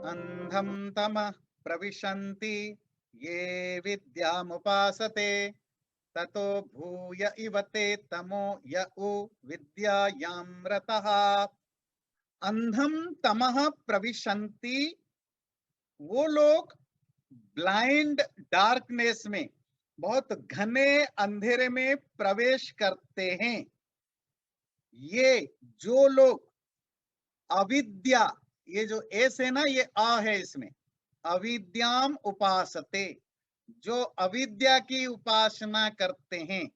अंधम तमः प्रविशन्ति ये विद्यामुपासते ततो भूय इव ते तमो य उ विद्यायां रतः। अंधम तमः प्रविशन्ति, वो लोग ब्लाइंड डार्कनेस में, बहुत घने अंधेरे में प्रवेश करते हैं। ये जो लोग अविद्या, ये जो एस है ना, ये अ है इसमें, अविद्याम उपासते, जो अविद्या की उपासना करते हैं।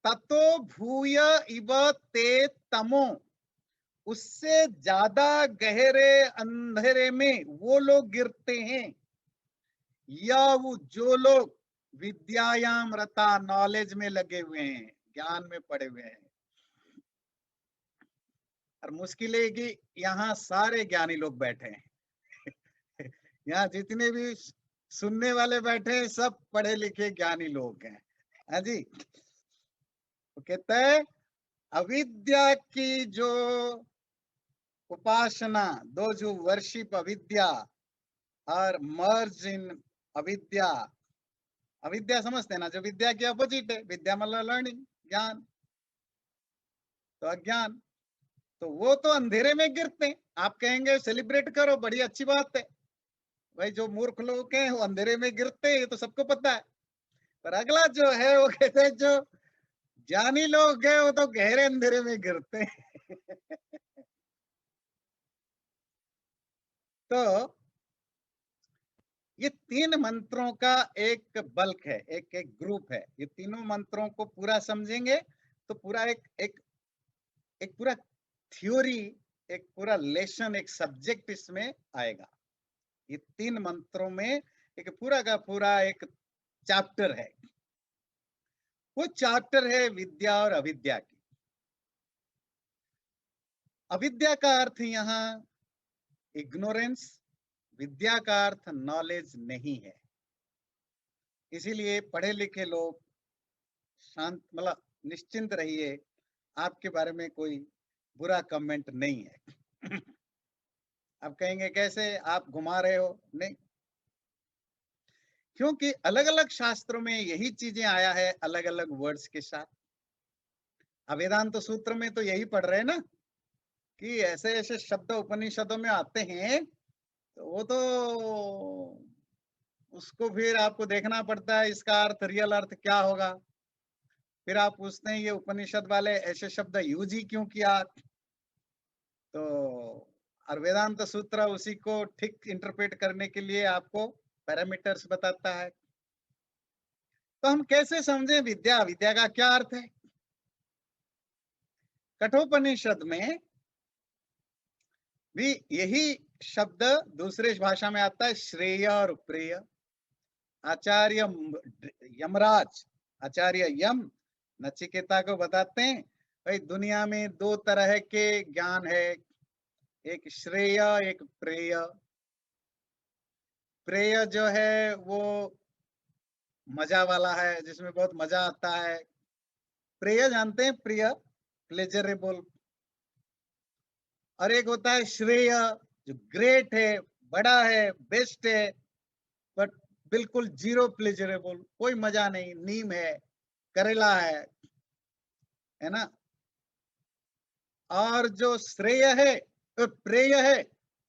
ततो भूय इव ते तमो, उससे ज्यादा गहरे अंधेरे में वो लोग गिरते हैं। या वो जो लोग विद्यायाम रता, नॉलेज में लगे हुए हैं, ज्ञान में पड़े हुए हैं। और मुश्किल है कि यहाँ सारे ज्ञानी लोग बैठे हैं। यहाँ जितने भी सुनने वाले बैठे हैं सब पढ़े लिखे ज्ञानी लोग हैं। हाँ जी, वो कहते हैं अविद्या की जो उपासना, दो जो वर्शिप अविद्या और मर्ज इन अविद्या। अविद्या समझते हैं ना, जो विद्या की अपोजिट है, विद्या मतलब लर्निंग, ज्ञान, तो अज्ञान। तो वो तो अंधेरे में गिरते हैं। आप कहेंगे सेलिब्रेट करो, बड़ी अच्छी बात है भाई, जो मूर्ख लोग हैं वो अंधेरे में गिरते हैं, ये तो सबको पता है। पर अगला जो है वो कहते हैं जो ज्ञानी लोग हैं वो तो गहरे अंधेरे में गिरते हैं। तो ये तीन मंत्रों का एक बल्क है, एक एक ग्रुप है। ये तीनों मंत्रों को पूरा समझेंगे तो पूरा एक एक एक पूरा थ्योरी, एक पूरा लेसन, एक सब्जेक्ट इसमें आएगा। ये तीन मंत्रों में एक पूरा का पूरा एक चैप्टर है। वो चैप्टर है विद्या और अविद्या की। अविद्या का अर्थ यहाँ इग्नोरेंस, विद्या का अर्थ नॉलेज नहीं है। इसीलिए पढ़े लिखे लोग शांत, मतलब निश्चिंत रहिए, आपके बारे में कोई बुरा कमेंट नहीं है। आप कहेंगे कैसे आप घुमा रहे हो, नहीं, क्योंकि अलग अलग शास्त्रों में यही चीजें आया है, अलग अलग वर्ड्स के साथ। वेदांत सूत्र में तो यही पढ़ रहे हैं ना कि ऐसे ऐसे शब्द उपनिषदों में आते हैं, तो वो तो उसको फिर आपको देखना पड़ता है, इसका अर्थ, रियल अर्थ क्या होगा। फिर आप पूछते हैं ये उपनिषद वाले ऐसे शब्द यूज ही क्यों किया। तो और वेदांत सूत्र उसी को ठीक इंटरप्रेट करने के लिए आपको पैरामीटर्स बताता है। तो हम कैसे समझें विद्या, विद्या का क्या अर्थ है। कठोपनिषद में भी यही शब्द दूसरे भाषा में आता है, श्रेय और प्रेय। आचार्य यमराज, आचार्य यम नचिकेता को बताते हैं भाई दुनिया में दो तरह के ज्ञान है, एक श्रेय एक प्रेय। प्रेय जो है वो मजा वाला है, जिसमें बहुत मजा आता है। प्रेय जानते हैं, प्रिय, प्लेजरेबल। और एक होता है श्रेय, जो ग्रेट है, बड़ा है, बेस्ट है, बट बिल्कुल जीरो प्लेजरेबल, कोई मजा नहीं, नीम है, करेला है ना। और जो श्रेय है, तो प्रेय है,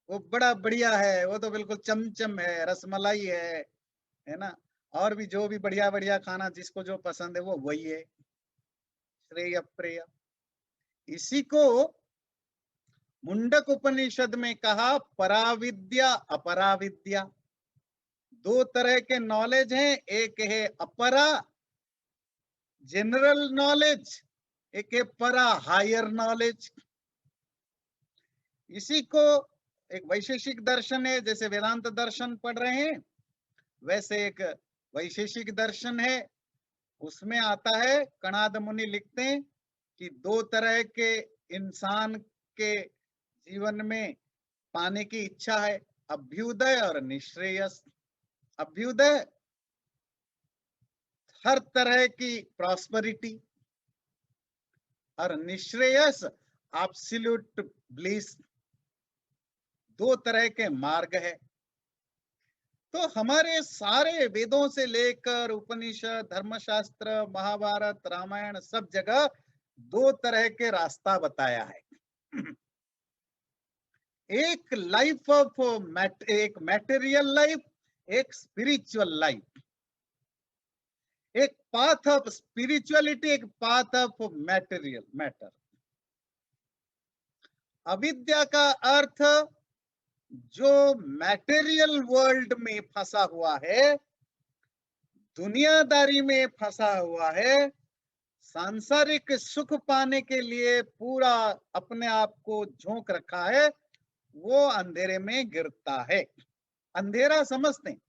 वो बड़ा बढ़िया है, वो तो बिल्कुल चमचम है, रसमलाई है ना। और भी जो भी बढ़िया बढ़िया खाना जिसको जो पसंद है वो वही है, श्रेय प्रेय। इसी को मुंडक उपनिषद में कहा पराविद्या अपराविद्या। दो तरह के नॉलेज हैं, एक है अपरा, जनरल नॉलेज, एक है परा, हायर नॉलेज। इसी को एक वैशेषिक दर्शन है, जैसे वेदांत दर्शन पढ़ रहे हैं वैसे एक वैशेषिक दर्शन है। उसमें आता है, कणाद मुनि लिखते हैं कि दो तरह के इंसान के जीवन में पाने की इच्छा है, अभ्युदय और निश्रेयस। अभ्युदय हर तरह की प्रॉस्पेरिटी, और निश्रेयस एब्सोल्यूट ब्लिस, दो तरह के मार्ग है। तो हमारे सारे वेदों से लेकर उपनिषद, धर्मशास्त्र, महाभारत, रामायण, सब जगह दो तरह के रास्ता बताया है। एक लाइफ ऑफ एक मैटेरियल लाइफ, एक स्पिरिचुअल लाइफ। एक पाथ ऑफ स्पिरिचुअलिटी, एक पाथ ऑफ मैटेरियल मैटर। अविद्या का अर्थ जो मैटेरियल वर्ल्ड में फंसा हुआ है, दुनियादारी में फंसा हुआ है, सांसारिक सुख पाने के लिए पूरा अपने आप को झोंक रखा है, वो अंधेरे में गिरता है। अंधेरा समझते हैं,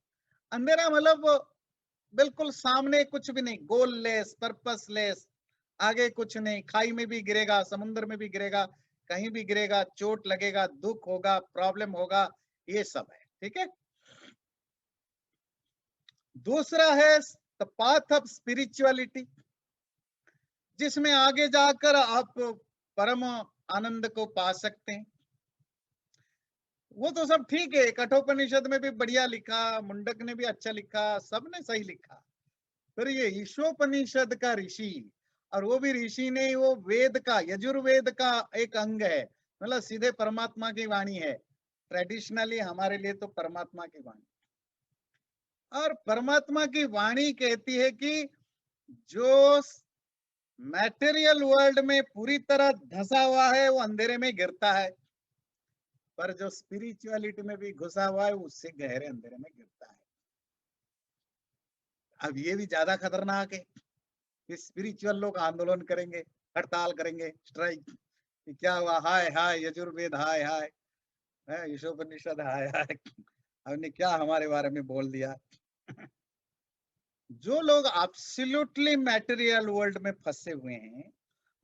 अंधेरा मतलब बिल्कुल सामने कुछ भी नहीं, गोललेस, पर्पसलेस, आगे कुछ नहीं, खाई में भी गिरेगा, समुद्र में भी गिरेगा, कहीं भी गिरेगा, चोट लगेगा, दुख होगा, प्रॉब्लम होगा, ये सब है। ठीक है। दूसरा है द पाथ ऑफ स्पिरिचुअलिटी, जिसमें आगे जाकर आप परम आनंद को पा सकते हैं। वो तो सब ठीक है, कठोपनिषद में भी बढ़िया लिखा, मुंडक ने भी अच्छा लिखा, सबने सही लिखा। फिर ये ईशोपनिषद का ऋषि, और वो भी ऋषि नहीं, वो वेद का, यजुर्वेद का एक अंग है, मतलब सीधे परमात्मा की वाणी है। ट्रेडिशनली हमारे लिए तो परमात्मा की वाणी, और परमात्मा की वाणी कहती है कि जो मैटेरियल वर्ल्ड में पूरी तरह धंसा हुआ है वो अंधेरे में गिरता है, पर जो स्पिरिचुअलिटी में भी घुसा हुआ है उससे गहरे अंधेरे में गिरता है। अब ये भी ज्यादा खतरनाक है कि स्पिरिचुअल लोग आंदोलन करेंगे, हड़ताल करेंगे, स्ट्राइक, कि क्या हुआ, हाय हाय यजुर्वेद, हाय हाय ईशोपनिषद, हाय हाय, हमने क्या हमारे बारे में बोल दिया। जो लोग एब्सोल्युटली मैटेरियल वर्ल्ड में फंसे हुए हैं,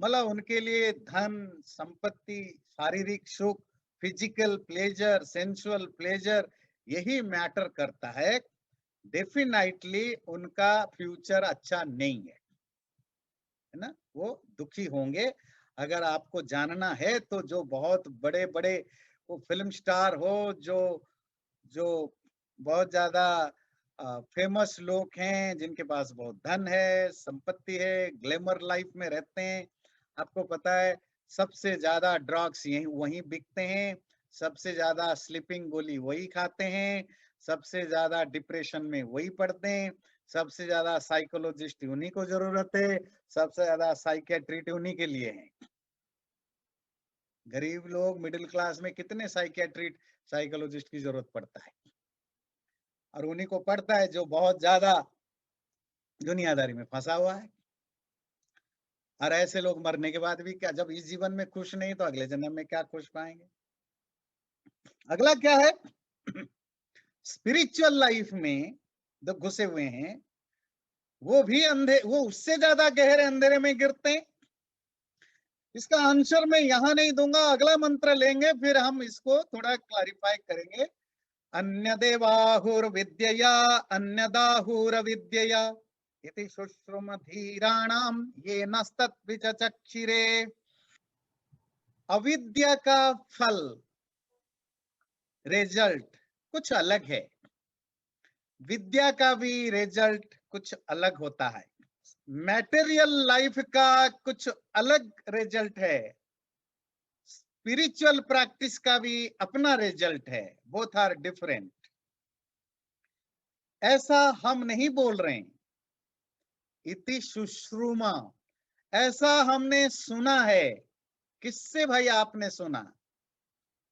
मतलब उनके लिए धन संपत्ति, शारीरिक सुख, फिजिकल प्लेजर, सेंसुअल प्लेजर यही मैटर करता है, डेफिनेटली उनका फ्यूचर अच्छा नहीं है ना, वो दुखी होंगे। अगर आपको जानना है तो जो बहुत बड़े बड़े वो फिल्म स्टार हो, जो जो बहुत ज्यादा फेमस लोग हैं, जिनके पास बहुत धन है, संपत्ति है, ग्लैमर लाइफ में रहते हैं, आपको पता है सबसे ज्यादा ड्रग्स यही वहीं बिकते हैं, सबसे ज्यादा स्लीपिंग गोली वही खाते हैं, सबसे ज्यादा डिप्रेशन में वही पड़ते हैं, सबसे ज्यादा साइकोलॉजिस्ट उन्हीं को जरूरत है, सबसे ज्यादा साइकियाट्रिस्ट उन्हीं के लिए है। गरीब लोग, मिडिल क्लास में कितने साइकियाट्रिस्ट, साइकोलॉजिस्ट की जरूरत पड़ता है, और उन्हीं को पड़ता है जो बहुत ज्यादा दुनियादारी में फंसा हुआ है। और ऐसे लोग मरने के बाद भी क्या, जब इस जीवन में खुश नहीं तो अगले जन्म में क्या खुश पाएंगे। अगला क्या है, स्पिरिचुअल लाइफ में जो घुसे हुए हैं वो भी वो उससे ज्यादा गहरे अंधेरे में गिरते हैं। इसका आंसर मैं यहां नहीं दूंगा, अगला मंत्र लेंगे फिर हम इसको थोड़ा क्लैरिफाई करेंगे। अन्य देवाहुर विद्यया अन्यदाहुर विद्यया इति शुश्रुम धीराणाम ये नस्तत्विचक्षिरे। अविद्या का फल, रिजल्ट कुछ अलग है, विद्या का भी रिजल्ट कुछ अलग होता है। मैटेरियल लाइफ का कुछ अलग रिजल्ट है, स्पिरिचुअल प्रैक्टिस का भी अपना रिजल्ट है, बोथ आर डिफरेंट। ऐसा हम नहीं बोल रहे हैं, इति सुश्रुमा, ऐसा हमने सुना है। किससे भाई आपने सुना?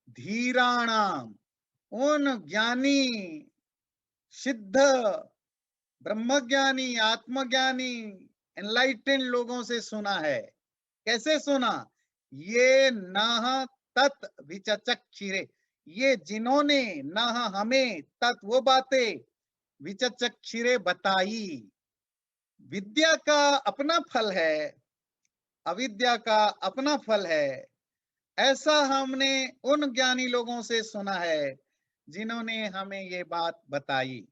धीराणाम, उन ज्ञानी, सिद्ध, ब्रह्मज्ञानी, आत्मज्ञानी, एनलाइटेंड लोगों से सुना है। कैसे सुना? ये नाह तत् विचचक्षिरे, ये जिन्होंने नाह हमें तत् वो बातें विचचक्षिरे बताई। विद्या का अपना फल है, अविद्या का अपना फल है। ऐसा हमने उन ज्ञानी लोगों से सुना है जिन्होंने हमें ये बात बताई।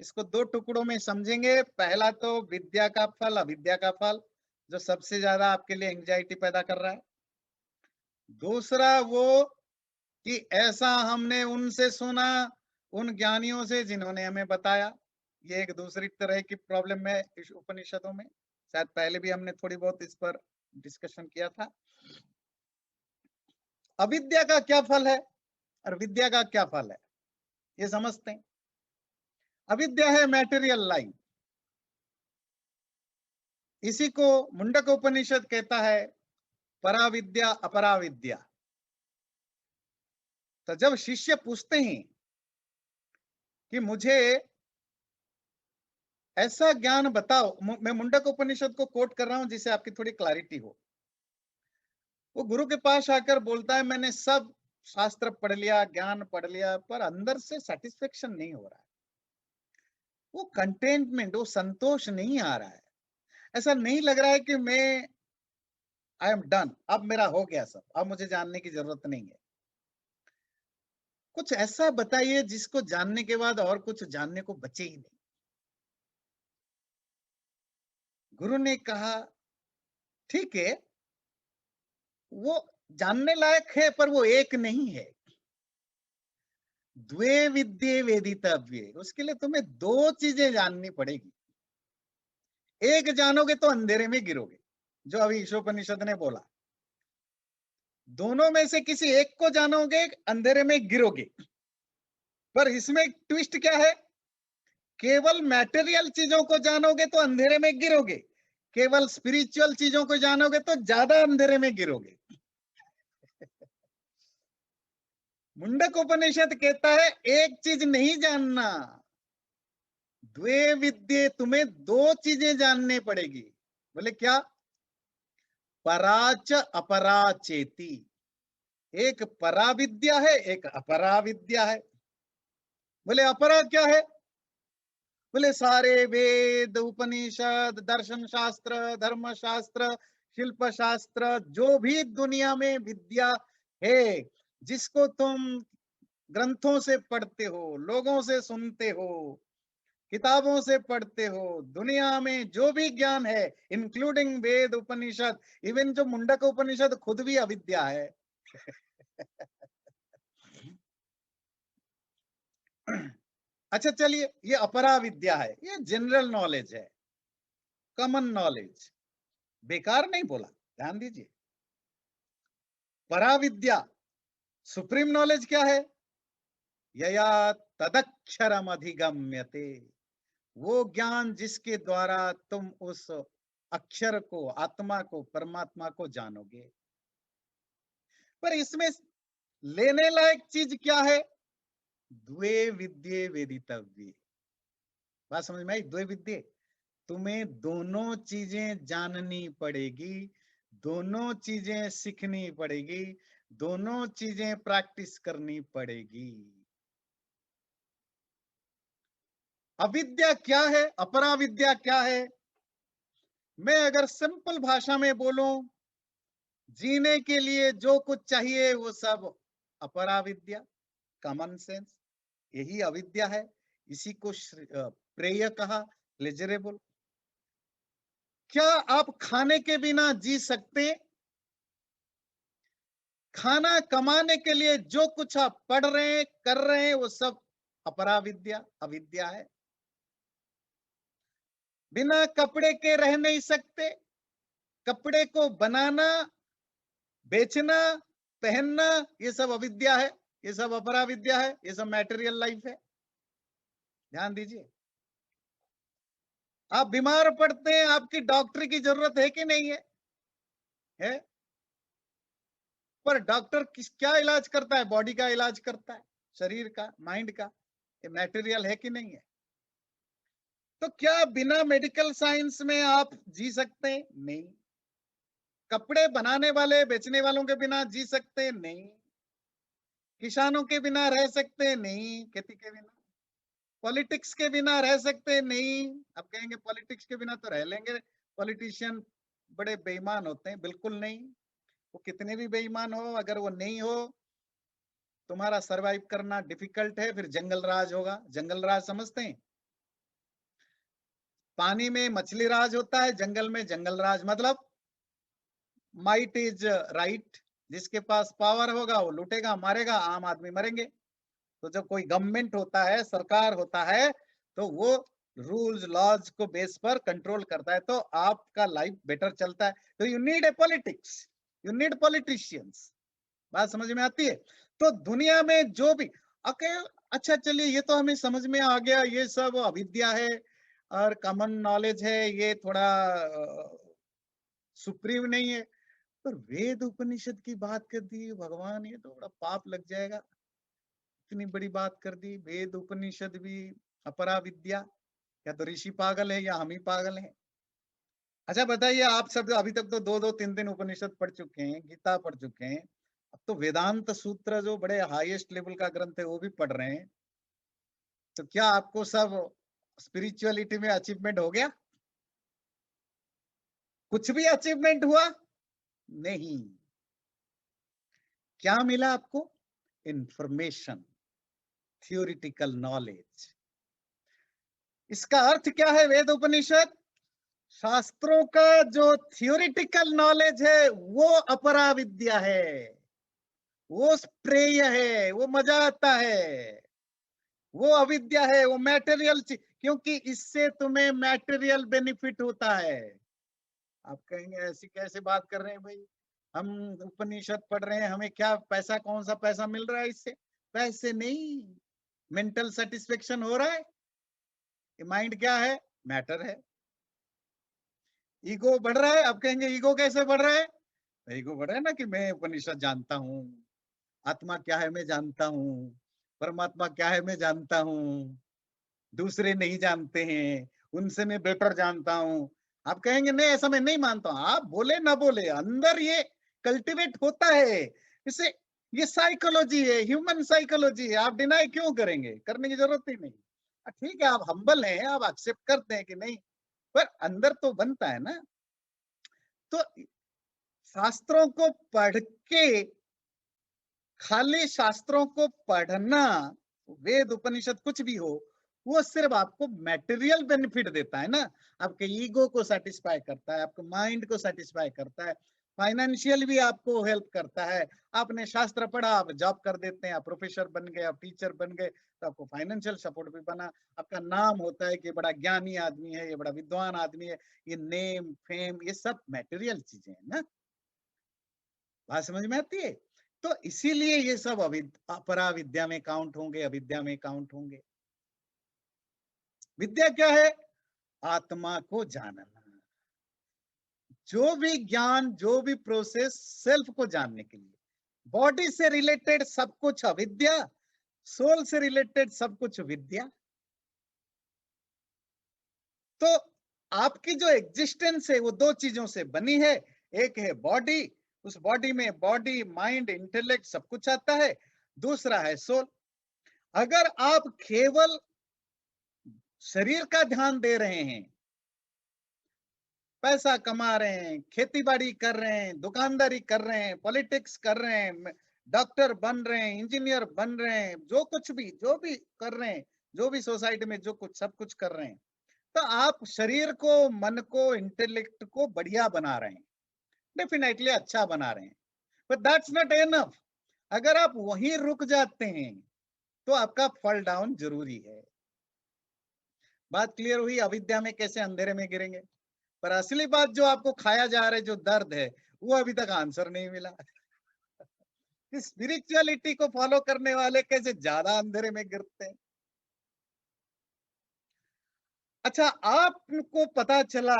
इसको दो टुकड़ों में समझेंगे। पहला तो विद्या का फल, अविद्या का फल, जो सबसे ज्यादा आपके लिए एंजाइटी पैदा कर रहा है। दूसरा वो कि ऐसा हमने उनसे सुना, उन ज्ञानियों से जिन्होंने हमें बताया। ये एक दूसरी तरह की प्रॉब्लम है इस उपनिषदों में। शायद पहले भी हमने थोड़ी बहुत इस पर डिस्कशन किया था। अविद्या का क्या फल है और विद्या का क्या फल है, ये समझते हैं। अविद्या है मैटेरियल लाइफ। इसी को मुंडक उपनिषद कहता है पराविद्या अपराविद्या। तो जब शिष्य पूछते हैं कि मुझे ऐसा ज्ञान बताओ, मैं मुंडक उपनिषद को कोट कर रहा हूं जिससे आपकी थोड़ी क्लैरिटी हो। वो गुरु के पास आकर बोलता है मैंने सब शास्त्र पढ़ लिया, ज्ञान पढ़ लिया, पर अंदर से सेटिस्फेक्शन नहीं हो रहा है। वो कंटेंटमेंट, वो संतोष नहीं आ रहा है। ऐसा नहीं लग रहा है कि मैं आई एम डन, अब मेरा हो गया सब, अब मुझे जानने की जरूरत नहीं है। कुछ ऐसा बताइए जिसको जानने के बाद और कुछ जानने को बचे ही नहीं। गुरु ने कहा ठीक है, वो जानने लायक है पर वो एक नहीं है। द्वे विद्ये वेदितव्ये, उसके लिए तुम्हें दो चीजें जाननी पड़ेगी। एक जानोगे तो अंधेरे में गिरोगे, जो अभी ईशोपनिषद ने बोला। दोनों में से किसी एक को जानोगे, अंधेरे में गिरोगे। पर इसमें एक ट्विस्ट क्या है, केवल मैटेरियल चीजों को जानोगे तो अंधेरे में गिरोगे, केवल स्पिरिचुअल चीजों को जानोगे तो ज्यादा अंधेरे में गिरोगे। मुंडक उपनिषद कहता है एक चीज नहीं जानना, द्वे विद्ये, तुम्हें दो चीजें जाननी पड़ेगी। बोले क्या? पराच अपराचेती। एक परा विद्या है, एक अपरा विद्या है। बोले अपरा क्या है? बोले सारे वेद, उपनिषद, दर्शन शास्त्र, धर्म शास्त्र, शिल्प शास्त्र, जो भी दुनिया में विद्या है, जिसको तुम ग्रंथों से पढ़ते हो, लोगों से सुनते हो, किताबों से पढ़ते हो, दुनिया में जो भी ज्ञान है, इंक्लूडिंग वेद, उपनिषद, इवन जो मुंडक उपनिषद खुद भी अविद्या है। अच्छा चलिए, ये अपरा विद्या है, ये जनरल नॉलेज है, कॉमन नॉलेज, बेकार नहीं बोला, ध्यान दीजिए। परा विद्या, सुप्रीम नॉलेज क्या है? यया तदक्षरम अधिगम्यते, वो ज्ञान जिसके द्वारा तुम उस अक्षर को, आत्मा को, परमात्मा को जानोगे। पर इसमें लेने लायक चीज क्या है? द्वे विद्ये वेदितव्ये। बात समझ में आई? द्वे विद्ये, तुम्हें दोनों चीजें जाननी पड़ेगी, दोनों चीजें सीखनी पड़ेगी, दोनों चीजें प्रैक्टिस करनी पड़ेगी। अविद्या क्या है, अपरा विद्या क्या है? मैं अगर सिंपल भाषा में बोलूं, जीने के लिए जो कुछ चाहिए वो सब अपरा विद्या, कॉमन सेंस, यही अविद्या है। इसी को प्रेय कहा, प्लेजरेबल। क्या आप खाने के बिना जी सकते? खाना कमाने के लिए जो कुछ आप पढ़ रहे हैं, कर रहे हैं, वो सब अपरा विद्या, अविद्या है। बिना कपड़े के रह नहीं सकते, कपड़े को बनाना, बेचना, पहनना, ये सब अविद्या है, ये सब अपरा विद्या है, ये सब मैटेरियल लाइफ है। ध्यान दीजिए। आप बीमार पड़ते हैं, आपकी डॉक्टर की जरूरत है कि नहीं है? है। पर डॉक्टर किस क्या इलाज करता है? बॉडी का इलाज करता है, शरीर का, माइंड का। ये मैटेरियल है कि नहीं है? तो क्या बिना मेडिकल साइंस में आप जी सकते हैं? नहीं। कपड़े बनाने वाले, बेचने वालों के बिना जी सकते हैं? नहीं। किसानों के बिना रह सकते हैं? नहीं। खेती के बिना। पॉलिटिक्स के बिना रह सकते हैं? नहीं। अब कहेंगे पॉलिटिक्स के बिना तो रह लेंगे, पॉलिटिशियन बड़े बेईमान होते हैं। बिल्कुल नहीं। वो कितने भी बेईमान हो, अगर वो नहीं हो, तुम्हारा सरवाइव करना डिफिकल्ट है। फिर जंगल राज होगा। जंगल राज समझते हैं? पानी में मछली राज होता है, जंगल में जंगल राज। मतलब माइट इज राइट, जिसके पास पावर होगा वो लूटेगा, मारेगा, आम आदमी मरेंगे। तो जब कोई गवर्नमेंट होता है, सरकार होता है, तो वो रूल्स लॉज को बेस पर कंट्रोल करता है, तो आपका लाइफ बेटर चलता है। तो you need a politics, you need politicians. बात समझ में आती है? तो दुनिया में जो भी ओके, अच्छा चलिए ये तो हमें समझ में आ गया, ये सब अविद्या है और कॉमन नॉलेज है, ये थोड़ा सुप्रीम नहीं है। पर वेद उपनिषद की बात कर दी भगवान, ये तो बड़ा पाप लग जाएगा। इतनी बड़ी बात कर दी, वेद उपनिषद भी अपरा विद्या। या तो ऋषि पागल है या हम ही पागल हैं। अच्छा बताइए, आप सब अभी तक तो दो दो तीन तीन उपनिषद पढ़ चुके हैं, गीता पढ़ चुके हैं, अब तो वेदांत सूत्र जो बड़े हाईएस्ट लेवल का ग्रंथ है वो भी पढ़ रहे हैं। तो क्या आपको सब स्पिरिचुअलिटी में अचीवमेंट हो गया? कुछ भी अचीवमेंट हुआ नहीं। क्या मिला आपको? Information, theoretical knowledge. इसका अर्थ क्या है? वेद उपनिषद शास्त्रों का जो थियोरिटिकल नॉलेज है वो अपरा विद्या है, वो प्रेय है, वो मजा आता है, वो अविद्या है, वो मैटेरियल, क्योंकि इससे तुम्हें मैटेरियल बेनिफिट होता है। आप कहेंगे ऐसी कैसे बात कर रहे हैं भाई, हम उपनिषद पढ़ रहे हैं, हमें क्या पैसा, कौन सा पैसा मिल रहा है इससे? पैसे नहीं, मेंटल सेटिस्फेक्शन हो रहा है। माइंड क्या है? मैटर है। ईगो बढ़ रहा है। आप कहेंगे ईगो कैसे बढ़ रहा है? ईगो बढ़ रहा है ना कि मैं उपनिषद जानता हूँ, आत्मा क्या है मैं जानता हूँ, परमात्मा क्या है मैं जानता हूँ, दूसरे नहीं जानते हैं, उनसे मैं बेटर जानता हूँ। आप कहेंगे नहीं ऐसा मैं नहीं मानता हूँ। आप बोले ना बोले, अंदर ये कल्टीवेट होता है। इसे, ये साइकोलॉजी है, ह्यूमन साइकोलॉजी है। आप डिनाई क्यों करेंगे? करने की जरूरत ही नहीं। ठीक है, आप हम्बल हैं, आप एक्सेप्ट करते हैं कि नहीं, पर अंदर तो बनता है ना। तो शास्त्रों को पढ़ के, खाली शास्त्रों को पढ़ना, वेद उपनिषद कुछ भी हो, वो सिर्फ आपको मटेरियल बेनिफिट देता है ना। आपके ईगो को सेटिस्फाई करता है, आपके माइंड को सेटिस्फाई करता है, फाइनेंशियल भी आपको हेल्प करता है। आपने शास्त्र पढ़ा, आप जॉब कर देते हैं, आप प्रोफेसर बन गए, आप टीचर बन गए, तो आपको फाइनेंशियल सपोर्ट भी बना। आपका नाम होता है कि बड़ा ज्ञानी आदमी है, ये बड़ा विद्वान आदमी है। ये नेम फेम ये सब मटेरियल चीजें है ना। बात समझ में आती है? तो इसीलिए ये सब अपरा विद्या में काउंट होंगे, अविद्या में काउंट होंगे। विद्या क्या है? आत्मा को जानना। जो भी ज्ञान, जो भी प्रोसेस सेल्फ को जानने के लिए। बॉडी से रिलेटेड सब कुछ अविद्या, सोल से रिलेटेड सब कुछ विद्या। तो आपकी जो एग्जिस्टेंस है वो दो चीजों से बनी है। एक है बॉडी, उस बॉडी में बॉडी माइंड इंटेलेक्ट सब कुछ आता है। दूसरा है सोल। अगर आप केवल शरीर का ध्यान दे रहे हैं, पैसा कमा रहे हैं, खेती बाड़ी कर रहे हैं, दुकानदारी कर रहे हैं, पॉलिटिक्स कर रहे हैं, डॉक्टर बन रहे हैं, इंजीनियर बन रहे हैं, जो भी कर रहे हैं, जो भी सोसाइटी में जो कुछ सब कुछ कर रहे हैं, तो आप शरीर को, मन को, इंटेलेक्ट को बढ़िया बना रहे हैं, डेफिनेटली अच्छा बना रहे हैं। But that's not enough. अगर आप वहीं रुक जाते हैं तो आपका फॉल डाउन जरूरी है। बात क्लियर हुई? अविद्या में कैसे अंधेरे में गिरेंगे। पर असली बात जो आपको खाया जा रहा है, जो दर्द है, वो अभी तक आंसर नहीं मिला। स्पिरिचुअलिटी को फॉलो करने वाले कैसे ज्यादा अंधेरे में गिरते हैं। अच्छा, आपको पता चला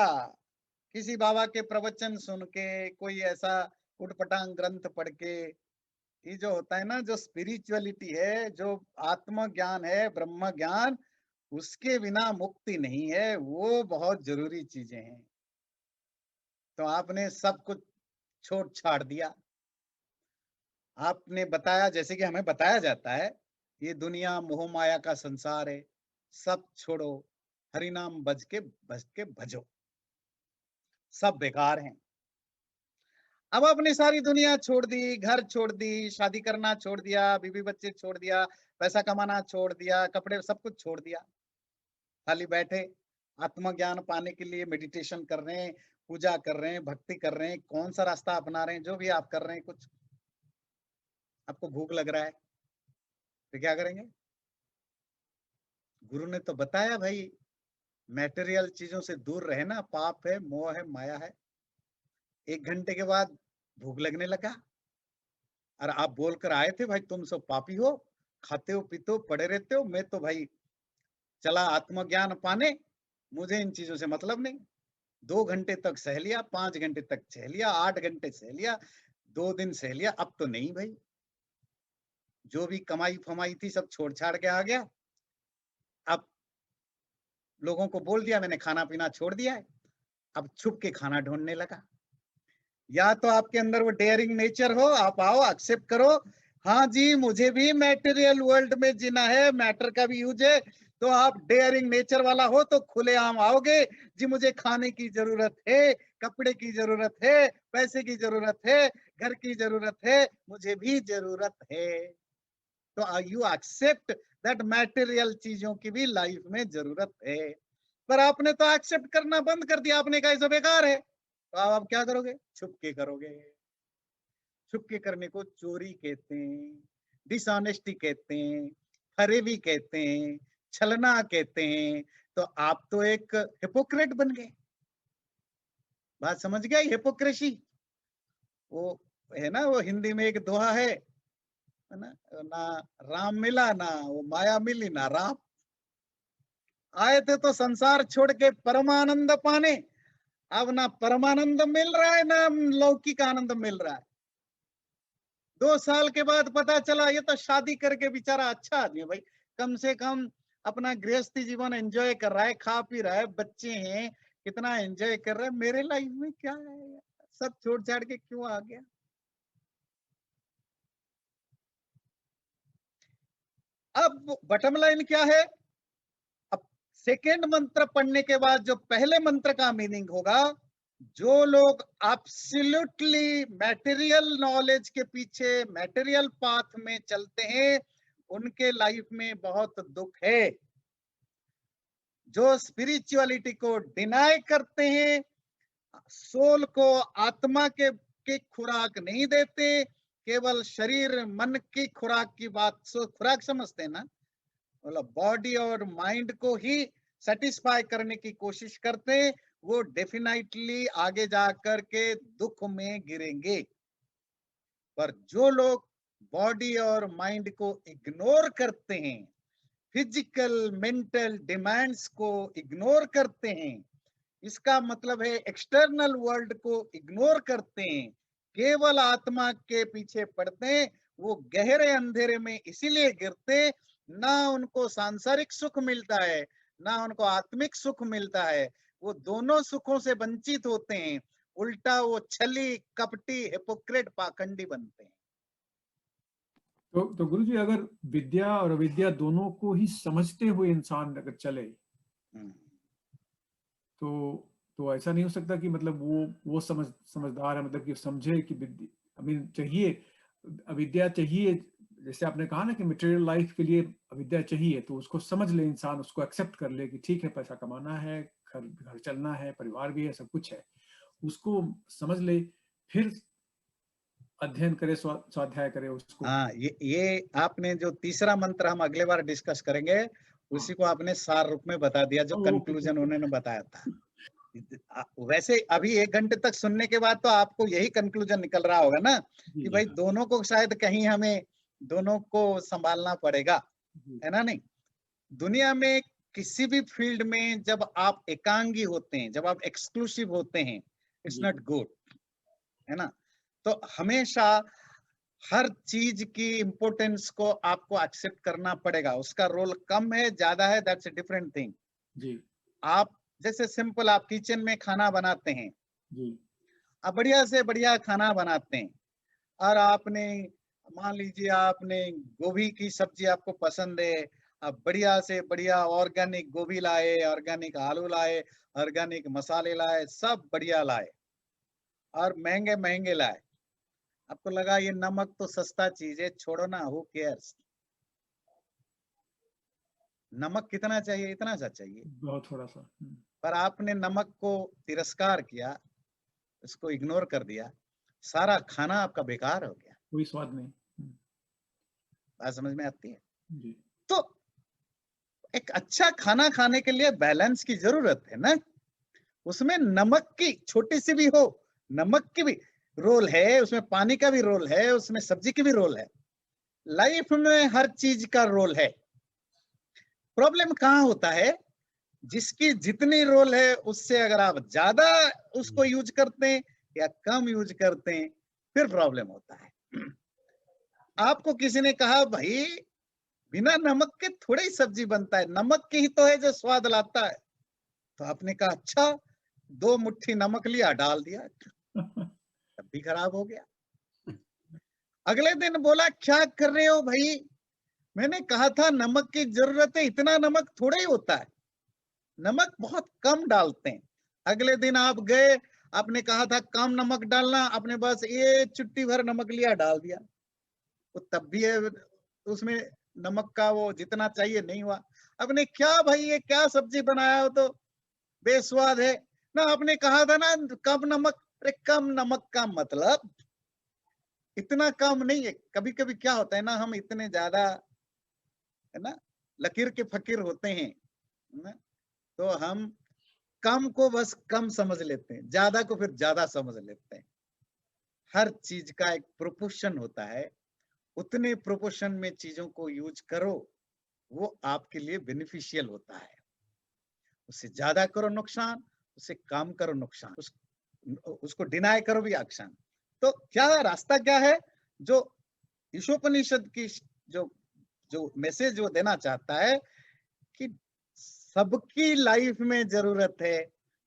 किसी बाबा के प्रवचन सुन के, कोई ऐसा उटपटांग ग्रंथ पढ़ के, ये जो होता है ना, जो स्पिरिचुअलिटी है, जो आत्म ज्ञान है, ब्रह्म ज्ञान, उसके बिना मुक्ति नहीं है, वो बहुत जरूरी चीजें हैं। तो आपने सब कुछ छोड़ छाड़ दिया। आपने बताया, जैसे कि हमें बताया जाता है, ये दुनिया मोह माया का संसार है, सब छोड़ो, हरि नाम बज के भजो, सब बेकार हैं। अब आपने सारी दुनिया छोड़ दी, घर छोड़ दी, शादी करना छोड़ दिया, बीवी बच्चे छोड़ दिया, पैसा कमाना छोड़ दिया, कपड़े सब कुछ छोड़ दिया, खाली बैठे आत्मज्ञान पाने के लिए मेडिटेशन कर रहे हैं, पूजा कर रहे हैं, भक्ति कर रहे हैं, कौन सा रास्ता अपना रहे हैं, जो भी आप कर रहे हैं कुछ, आपको भूख लग रहा है, तो क्या करेंगे? गुरु ने तो बताया भाई, मटेरियल चीजों से दूर रहना, पाप है, मोह है, माया है। 1 घंटे के बाद भूख लगने लगा, और आप बोलकर आए थे भाई तुम सब पापी हो, खाते हो पीते हो पड़े रहते हो, मैं तो भाई चला आत्मज्ञान पाने, मुझे इन चीजों से मतलब नहीं। 2 घंटे तक सह लिया, 5 घंटे तक सह लिया, 8 घंटे सह लिया, 2 दिन सह लिया, अब तो नहीं भाई। जो भी कमाई फमाई थी सब छोड़ छाड़ के आ गया। अब लोगों को बोल दिया मैंने, खाना पीना छोड़ दिया है, अब छुप के खाना ढूंढने लगा। या तो आपके अंदर वो डेयरिंग नेचर हो, आप आओ एक्सेप्ट करो, हाँ जी मुझे भी मटेरियल वर्ल्ड में जीना है, मैटर का भी यूज है, तो आप डेयरिंग नेचर वाला हो तो खुलेआम आओगे जी, मुझे खाने की जरूरत है, कपड़े की जरूरत है, पैसे की जरूरत है, घर की जरूरत है, मुझे भी जरूरत है। तो यू एक्सेप्ट दैट मटेरियल चीजों की भी लाइफ में जरूरत है। पर आपने तो एक्सेप्ट करना बंद कर दिया, आपने कहा सब बेकार है, तो आप क्या करोगे? छुप के करोगे। छुप के करने को चोरी कहते हैं, डिसऑनेस्टी कहते हैं, फरेबी कहते हैं, छलना कहते हैं। तो आप तो एक हिपोक्रेट बन गए। बात समझ गया? हिपोक्रेसी वो है ना, वो हिंदी में एक दोहा है ना, ना राम मिला ना वो माया मिली ना राम। आए थे तो संसार छोड़ के परमानंद पाने, अब ना परमानंद मिल रहा है ना लौकिक आनंद मिल रहा है। 2 साल के बाद पता चला ये तो शादी करके बेचारा अच्छा आदमी है भाई, कम से कम अपना गृहस्थी जीवन एंजॉय कर रहा है, खा पी रहा है, बच्चे हैं, कितना एंजॉय कर रहा है, मेरे लाइफ में क्या है? सब छोड़ छाड़ के क्यों आ गया? अब बटम लाइन क्या है? अब सेकेंड मंत्र पढ़ने के बाद जो पहले मंत्र का मीनिंग होगा, जो लोग एब्सोल्युटली मटेरियल नॉलेज के पीछे मटेरियल पाथ में चलते हैं, उनके लाइफ में बहुत दुख है। जो स्पिरिचुअलिटी को डिनाई करते हैं, सोल को आत्मा के खुराक नहीं देते, केवल शरीर मन की खुराक की बात, खुराक समझते हैं ना, मतलब बॉडी और माइंड को ही सेटिस्फाई करने की कोशिश करते हैं, वो डेफिनेटली आगे जाकर के दुख में गिरेंगे। पर जो लोग बॉडी और माइंड को इग्नोर करते हैं, फिजिकल मेंटल डिमांड्स को इग्नोर करते हैं, इसका मतलब है एक्सटर्नल वर्ल्ड को इग्नोर करते हैं, केवल आत्मा के पीछे पड़ते हैं, वो गहरे अंधेरे में इसीलिए गिरते, ना उनको सांसारिक सुख मिलता है, ना उनको आत्मिक सुख मिलता है, वो दोनों सुखों से वंचित होते हैं, उल्टा वो छली कपटी हिपोक्रेट पाखंडी बनते हैं। तो गुरु जी, अगर विद्या और अविद्या दोनों को ही समझते हुए इंसान अगर चले, हम्म। तो ऐसा नहीं हो सकता कि मतलब वो समझदार है, मतलब कि समझे कि विद्या आई मीन चाहिए, अविद्या चाहिए, जैसे आपने कहा ना कि मटेरियल लाइफ के लिए अविद्या चाहिए, तो उसको समझ ले इंसान, उसको एक्सेप्ट कर ले कि ठीक है, पैसा कमाना है, घर घर चलना है, परिवार भी है, सब कुछ है, उसको समझ ले, फिर अध्ययन करे, स्वाध्याय करे उसको। हाँ, ये आपने जो तीसरा मंत्र हम अगले बार डिस्कस करेंगे, हाँ, उसी को आपने सार रूप में बता दिया, जो ओके कंक्लूजन उन्होंने बताया था। वैसे अभी 1 घंटे तक सुनने के बाद तो आपको यही कंक्लूजन निकल रहा होगा ना, जी कि जी भाई हाँ दोनों को शायद कहीं हमें दोनों को संभालना पड़ेगा, जी है ना? नहीं, दुनिया में किसी भी फील्ड में जब आप एकांगी होते हैं, जब आप एक्सक्लूसिव होते हैं, इट्स जी नॉट गुड, है ना? तो हमेशा हर चीज की इंपोर्टेंस को आपको एक्सेप्ट करना पड़ेगा, उसका रोल कम है ज्यादा है, दैट्स अ डिफरेंट थिंग। जी आप जैसे सिंपल आप किचन में खाना बनाते हैं, जी आप बढ़िया से बढ़िया खाना बनाते हैं, और आपने मान लीजिए आपने गोभी की सब्जी आपको पसंद है, आप बढ़िया से बढ़िया ऑर्गेनिक गोभी लाए, ऑर्गेनिक आलू लाए, ऑर्गेनिक मसाले लाए, सब बढ़िया लाए, और महंगे महंगे लाए। आपको लगा ये नमक तो सस्ता चीज है, छोड़ो ना, हु केयर्स। नमक कितना चाहिए? इतना सा चाहिए। बहुत थोड़ा सा। पर आपने नमक को तिरस्कार किया, उसको इग्नोर कर दिया, सारा खाना आपका बेकार हो गया। कोई स्वाद नहीं। बात समझ में आती है? जी। तो एक अच्छा खाना खाने के लिए बैलेंस की जरूरत है ना, उसमें नमक की छोटी सी भी हो, नमक की भी रोल है, उसमें पानी का भी रोल है, उसमें सब्जी की भी रोल है। लाइफ में हर चीज का रोल है। प्रॉब्लम कहाँ होता है, जिसकी जितनी रोल है उससे अगर आप ज्यादा उसको यूज करते हैं या कम यूज करते हैं, फिर प्रॉब्लम होता है। आपको किसी ने कहा भाई बिना नमक के थोड़ा ही सब्जी बनता है, नमक की ही तो है जो स्वाद लाता है। तो आपने कहा अच्छा, 2 मुट्ठी नमक लिया, डाल दिया, तब भी खराब हो गया। अगले दिन बोला क्या कर रहे हो भाई, मैंने कहा था नमक की जरूरत है, इतना नमक थोड़ा ही होता है, नमक बहुत कम डालते हैं। अगले दिन आप गए, आपने कहा था कम नमक डालना, आपने बस ये चुट्टी भर नमक लिया, डाल दिया, तो तब भी उसमें नमक का वो जितना चाहिए नहीं हुआ। आपने क्या भाई ये क्या सब्जी बनाया हो, तो बेस्वाद है ना, आपने कहा था ना कम नमक। अरे कम नमक का मतलब इतना कम नहीं है। कभी कभी क्या होता है ना, हम इतने ज्यादा है ना लकीर के फकीर होते हैं ना, तो हम कम को बस कम समझ लेते हैं, ज्यादा को फिर ज्यादा समझ लेते हैं। हर चीज का एक प्रोपोर्शन होता है, उतने प्रोपोर्शन में चीजों को यूज करो, वो आपके लिए बेनिफिशियल होता है। उससे ज्यादा करो नुकसान, उससे कम करो नुकसान, उसको डिनाई करो भी नुकसान। तो क्या रास्ता क्या है, जो ईशोपनिषद की जो जो मैसेज वो देना चाहता है कि सबकी लाइफ में जरूरत है,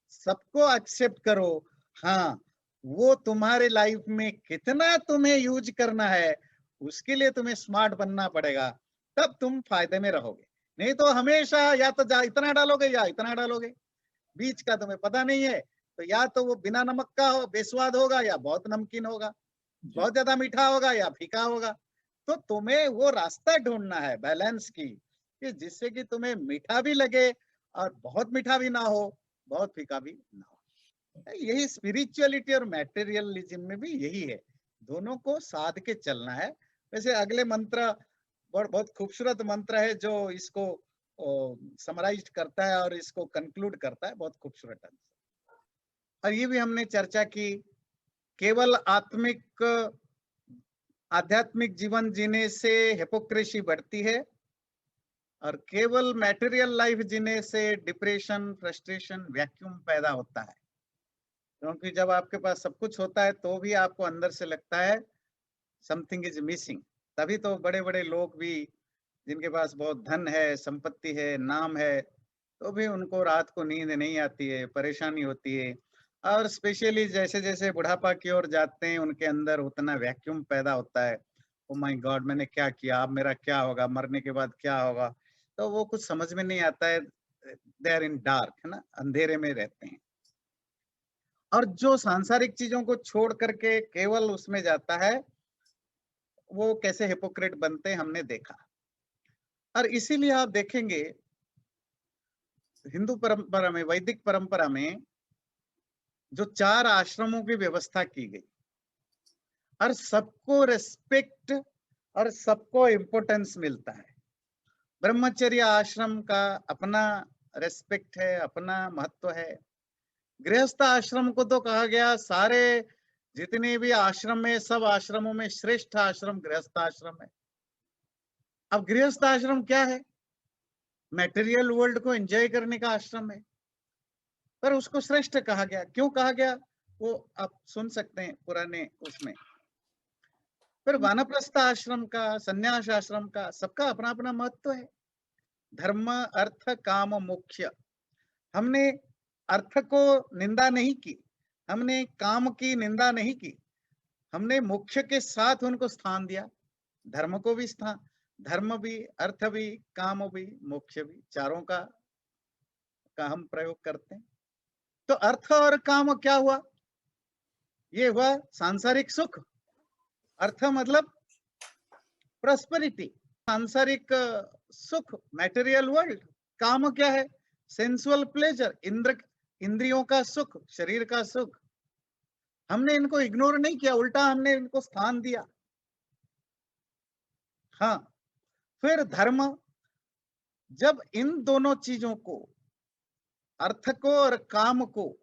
सबको एक्सेप्ट करो। हाँ, वो तुम्हारे लाइफ में कितना तुम्हें यूज करना है, उसके लिए तुम्हें स्मार्ट बनना पड़ेगा, तब तुम फायदे में रहोगे। नहीं तो हमेशा या तो इतना डालोगे या इतना डालोगे, बीच का तुम्हें पता नहीं है। तो या तो वो बिना नमक का हो, बेस्वाद होगा, या बहुत नमकीन होगा, जी। बहुत ज्यादा मीठा होगा या फीका होगा। तो तुम्हें वो रास्ता ढूंढना है बैलेंस की, कि जिससे कि तुम्हें मीठा भी लगे और बहुत मीठा भी ना हो, बहुत फीका भी ना हो। यही स्पिरिचुअलिटी और मैटेरियलिज्म में भी यही है, दोनों को साध के चलना है। वैसे अगले मंत्र बहुत खूबसूरत मंत्र है, जो इसको समराइज करता है और इसको कंक्लूड करता है, बहुत खूबसूरत है। और ये भी हमने चर्चा की, केवल आध्यात्मिक जीवन जीने से हिपोक्रेसी बढ़ती है, और केवल मटेरियल लाइफ जीने से डिप्रेशन, फ्रस्ट्रेशन, वैक्यूम पैदा होता है। क्योंकि जब आपके पास सब कुछ होता है तो भी आपको अंदर से लगता है समथिंग इज मिसिंग। तभी तो बड़े बड़े लोग भी, जिनके पास बहुत धन है, संपत्ति है, नाम है, तो भी उनको रात को नींद नहीं आती है, परेशानी होती है। और स्पेशली जैसे जैसे बुढ़ापा की ओर जाते हैं, उनके अंदर उतना वैक्यूम पैदा होता है। ओ माय गॉड, मैंने क्या किया, अब मेरा क्या होगा, मरने के बाद क्या होगा। तो वो कुछ समझ में नहीं आता है, दे आर इन डार्क, है ना, अंधेरे में रहते हैं। और जो सांसारिक चीजों को छोड़ करके केवल उसमें जाता है, वो कैसे हिपोक्रेट बनते हैं हमने देखा। और इसीलिए आप देखेंगे हिंदू परंपरा में, वैदिक परंपरा में जो 4 आश्रमों की व्यवस्था की गई, और सबको रेस्पेक्ट और सबको इम्पोर्टेंस मिलता है। ब्रह्मचर्य आश्रम का अपना रेस्पेक्ट है, अपना महत्व है। गृहस्थ आश्रम को तो कहा गया, सारे जितने भी आश्रम है, सब आश्रमों में श्रेष्ठ आश्रम गृहस्थ आश्रम है। अब गृहस्थ आश्रम क्या है, मटेरियल वर्ल्ड को एंजॉय करने का आश्रम है, पर उसको श्रेष्ठ कहा गया। क्यों कहा गया, वो आप सुन सकते हैं पुराने उसमें। फिर वानप्रस्थ आश्रम का, संन्यास आश्रम का, सबका अपना अपना महत्व है। धर्म, अर्थ, काम, मोक्ष। हमने अर्थ को निंदा नहीं की, हमने काम की निंदा नहीं की, हमने मोक्ष के साथ उनको स्थान दिया। धर्म को भी स्थान, धर्म भी, अर्थ भी, काम भी, मोक्ष भी, चारों का हम प्रयोग करते हैं। तो अर्थ और काम क्या हुआ, ये हुआ सांसारिक सुख। अर्थ मतलब प्रॉस्पेरिटी, सांसारिक सुख, मटेरियल वर्ल्ड। काम क्या है, सेंसुअल प्लेजर, इंद्रियों का सुख, शरीर का सुख। हमने इनको इग्नोर नहीं किया, उल्टा हमने इनको स्थान दिया। हाँ, फिर धर्म, जब इन दोनों चीजों को, अर्थ को और काम को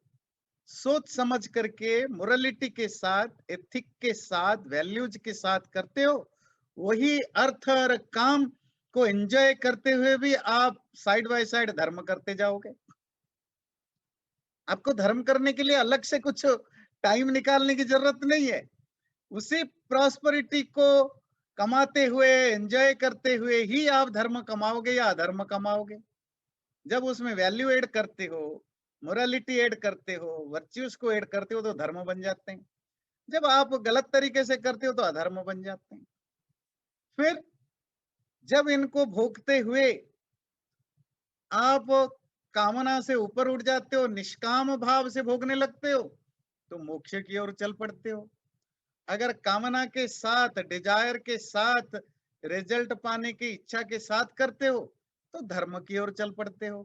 सोच समझ करके मोरालिटी के साथ, एथिक के साथ, वैल्यूज के साथ करते हो, वही अर्थ और काम को एंजॉय करते हुए भी आप साइड बाय साइड धर्म करते जाओगे। आपको धर्म करने के लिए अलग से कुछ टाइम निकालने की जरूरत नहीं है। उसी प्रॉस्पेरिटी को कमाते हुए, एंजॉय करते हुए ही आप धर्म कमाओगे या अधर्म कमाओगे। जब उसमें वैल्यू ऐड करते हो, मोरालिटी ऐड करते हो, वर्च्यूज को ऐड करते हो, तो धर्म बन जाते हैं। जब आप गलत तरीके से करते हो तो अधर्म बन जाते हैं। फिर जब इनको भोगते हुए आप कामना से ऊपर उठ जाते हो, निष्काम भाव से भोगने लगते हो, तो मोक्ष की ओर चल पड़ते हो। अगर कामना के साथ, डिजायर के साथ, रिजल्ट पाने की इच्छा के साथ करते हो, तो धर्म की ओर चल पड़ते हो।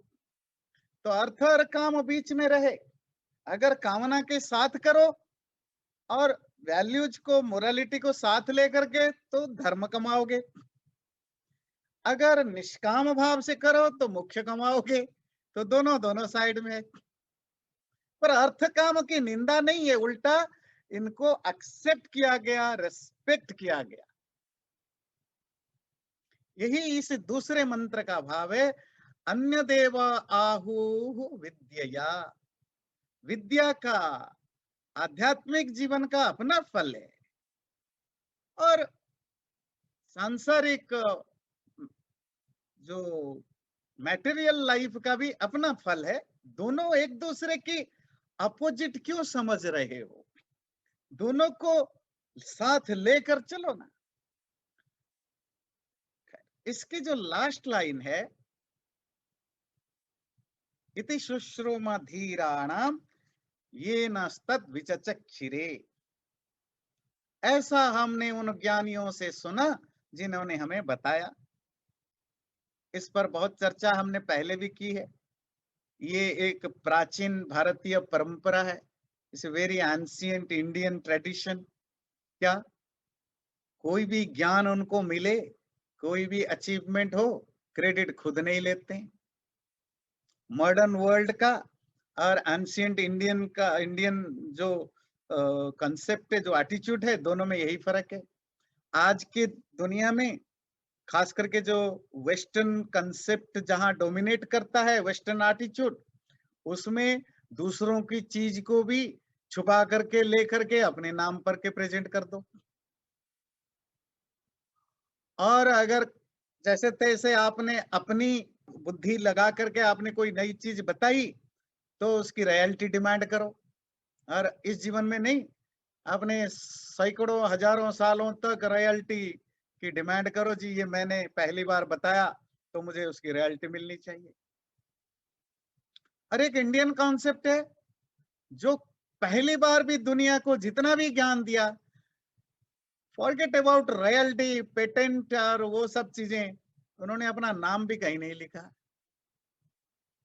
तो अर्थ और काम बीच में रहे। अगर कामना के साथ करो और वैल्यूज को, मोरालिटी को साथ लेकर के, तो धर्म कमाओगे। अगर निष्काम भाव से करो तो मोक्ष कमाओगे। तो दोनों दोनों साइड में है। पर अर्थ काम की निंदा नहीं है, उल्टा इनको एक्सेप्ट किया गया, रेस्पेक्ट किया गया। यही इस दूसरे मंत्र का भाव है, अन्य देव आहु विद्यया। विद्या का, आध्यात्मिक जीवन का अपना फल है और सांसारिक जो मैटेरियल लाइफ का भी अपना फल है। दोनों एक दूसरे की अपोजिट क्यों समझ रहे हो? दोनों को साथ लेकर चलो ना। इसकी जो लास्ट लाइन है, इति शुश्रूम धीराणाम ये नस्तद विचचक्षिरे, ऐसा हमने उन ज्ञानियों से सुना जिन्होंने हमें बताया। इस पर बहुत चर्चा हमने पहले भी की है। ये एक प्राचीन भारतीय परंपरा है। It's very ancient Indian tradition. क्या कोई भी ज्ञान उनको मिले, कोई भी अचीवमेंट हो, क्रेडिट खुद नहीं लेते हैं। मॉडर्न वर्ल्ड का और एंशिएंट इंडियन का, इंडियन जो कंसेप्ट है, जो एटीट्यूड है, दोनों में यही फर्क है। आज की दुनिया में खास करके जो वेस्टर्न कंसेप्ट जहां डोमिनेट करता है, वेस्टर्न एटीट्यूड, उसमें दूसरों की चीज को भी छुपा करके लेकर के अपने नाम पर के प्रेजेंट कर दो। और अगर जैसे तैसे आपने अपनी बुद्धि लगा करके आपने कोई नई चीज बताई, तो उसकी रॉयल्टी डिमांड करो। और इस जीवन में नहीं, आपने सैकड़ों हजारों सालों तक रॉयल्टी की डिमांड करो। जी ये मैंने पहली बार बताया तो मुझे उसकी रॉयल्टी मिलनी चाहिए। और एक इंडियन कॉन्सेप्ट है, जो पहली बार भी दुनिया को जितना भी ज्ञान दिया, फॉरगेट अबाउट रॉयल्टी, पेटेंट और वो सब चीजें, उन्होंने अपना नाम भी कहीं नहीं लिखा।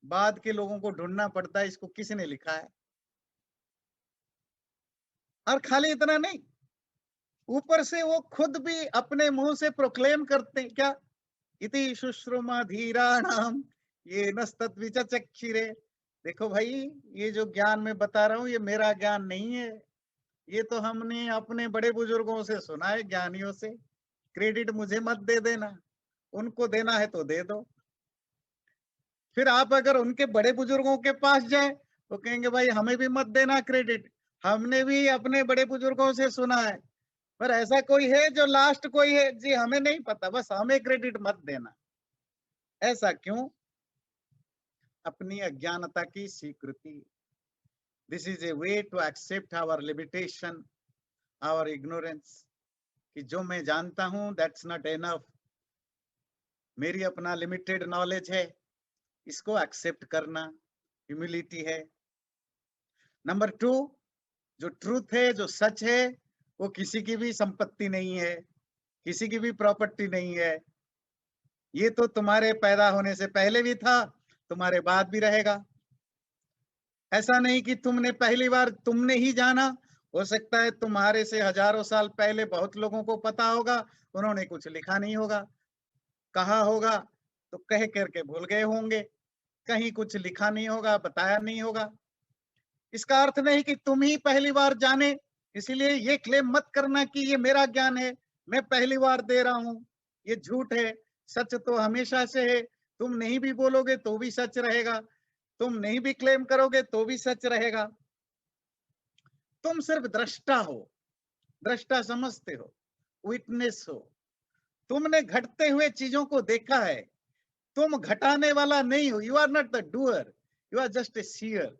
बाद के लोगों को ढूंढना पड़ता है इसको किसने लिखा है। और खाली इतना नहीं, ऊपर से वो खुद भी अपने मुंह से प्रोक्लेम करते हैं, क्या, इति शुश्रुमा धीराणाम ये नस्तत् विचचक्षिरे। देखो भाई, ये जो ज्ञान मैं बता रहा हूँ, ये मेरा ज्ञान नहीं है। ये तो हमने अपने बड़े बुजुर्गों से सुना है, ज्ञानियों से। क्रेडिट मुझे मत दे देना, उनको देना है तो दे दो। फिर आप अगर उनके बड़े बुजुर्गों के पास जाए तो कहेंगे भाई हमें भी मत देना क्रेडिट, हमने भी अपने बड़े बुजुर्गों से सुना है। पर ऐसा कोई है जो लास्ट कोई है, जी हमें नहीं पता, बस हमें क्रेडिट मत देना। ऐसा क्यों? अपनी अज्ञानता की स्वीकृति। This is a way to accept our limitation, our ignorance, कि जो मैं जानता हूं दैट्स नॉट एनफ। मेरी अपना लिमिटेड नॉलेज है, इसको एक्सेप्ट करना ह्यूमिलिटी है। नंबर 2, जो ट्रूथ है, जो सच है, वो किसी की भी संपत्ति नहीं है, किसी की भी प्रॉपर्टी नहीं है। ये तो तुम्हारे पैदा होने से पहले भी था, तुम्हारे बाद भी रहेगा। ऐसा नहीं कि तुमने पहली बार तुमने ही जाना, हो सकता है तुम्हारे से हजारों साल पहले बहुत लोगों को पता होगा, उन्होंने कुछ लिखा नहीं होगा। कहा होगा तो कह करके भूल गए होंगे, कहीं कुछ लिखा नहीं होगा, बताया नहीं होगा। इसका अर्थ नहीं कि तुम ही पहली बार जाने, इसीलिए ये क्लेम मत करना कि ये मेरा ज्ञान है, मैं पहली बार दे रहा हूं। ये झूठ है। सच तो हमेशा से है। तुम नहीं भी बोलोगे तो भी सच रहेगा, तुम नहीं भी क्लेम करोगे तो भी सच रहेगा। तुम सिर्फ दृष्टा हो, दृष्टा समझते हो, विटनेस हो। तुमने घटते हुए चीजों को देखा है, तुम घटाने वाला नहीं हो। You are not the doer, you are just a seer.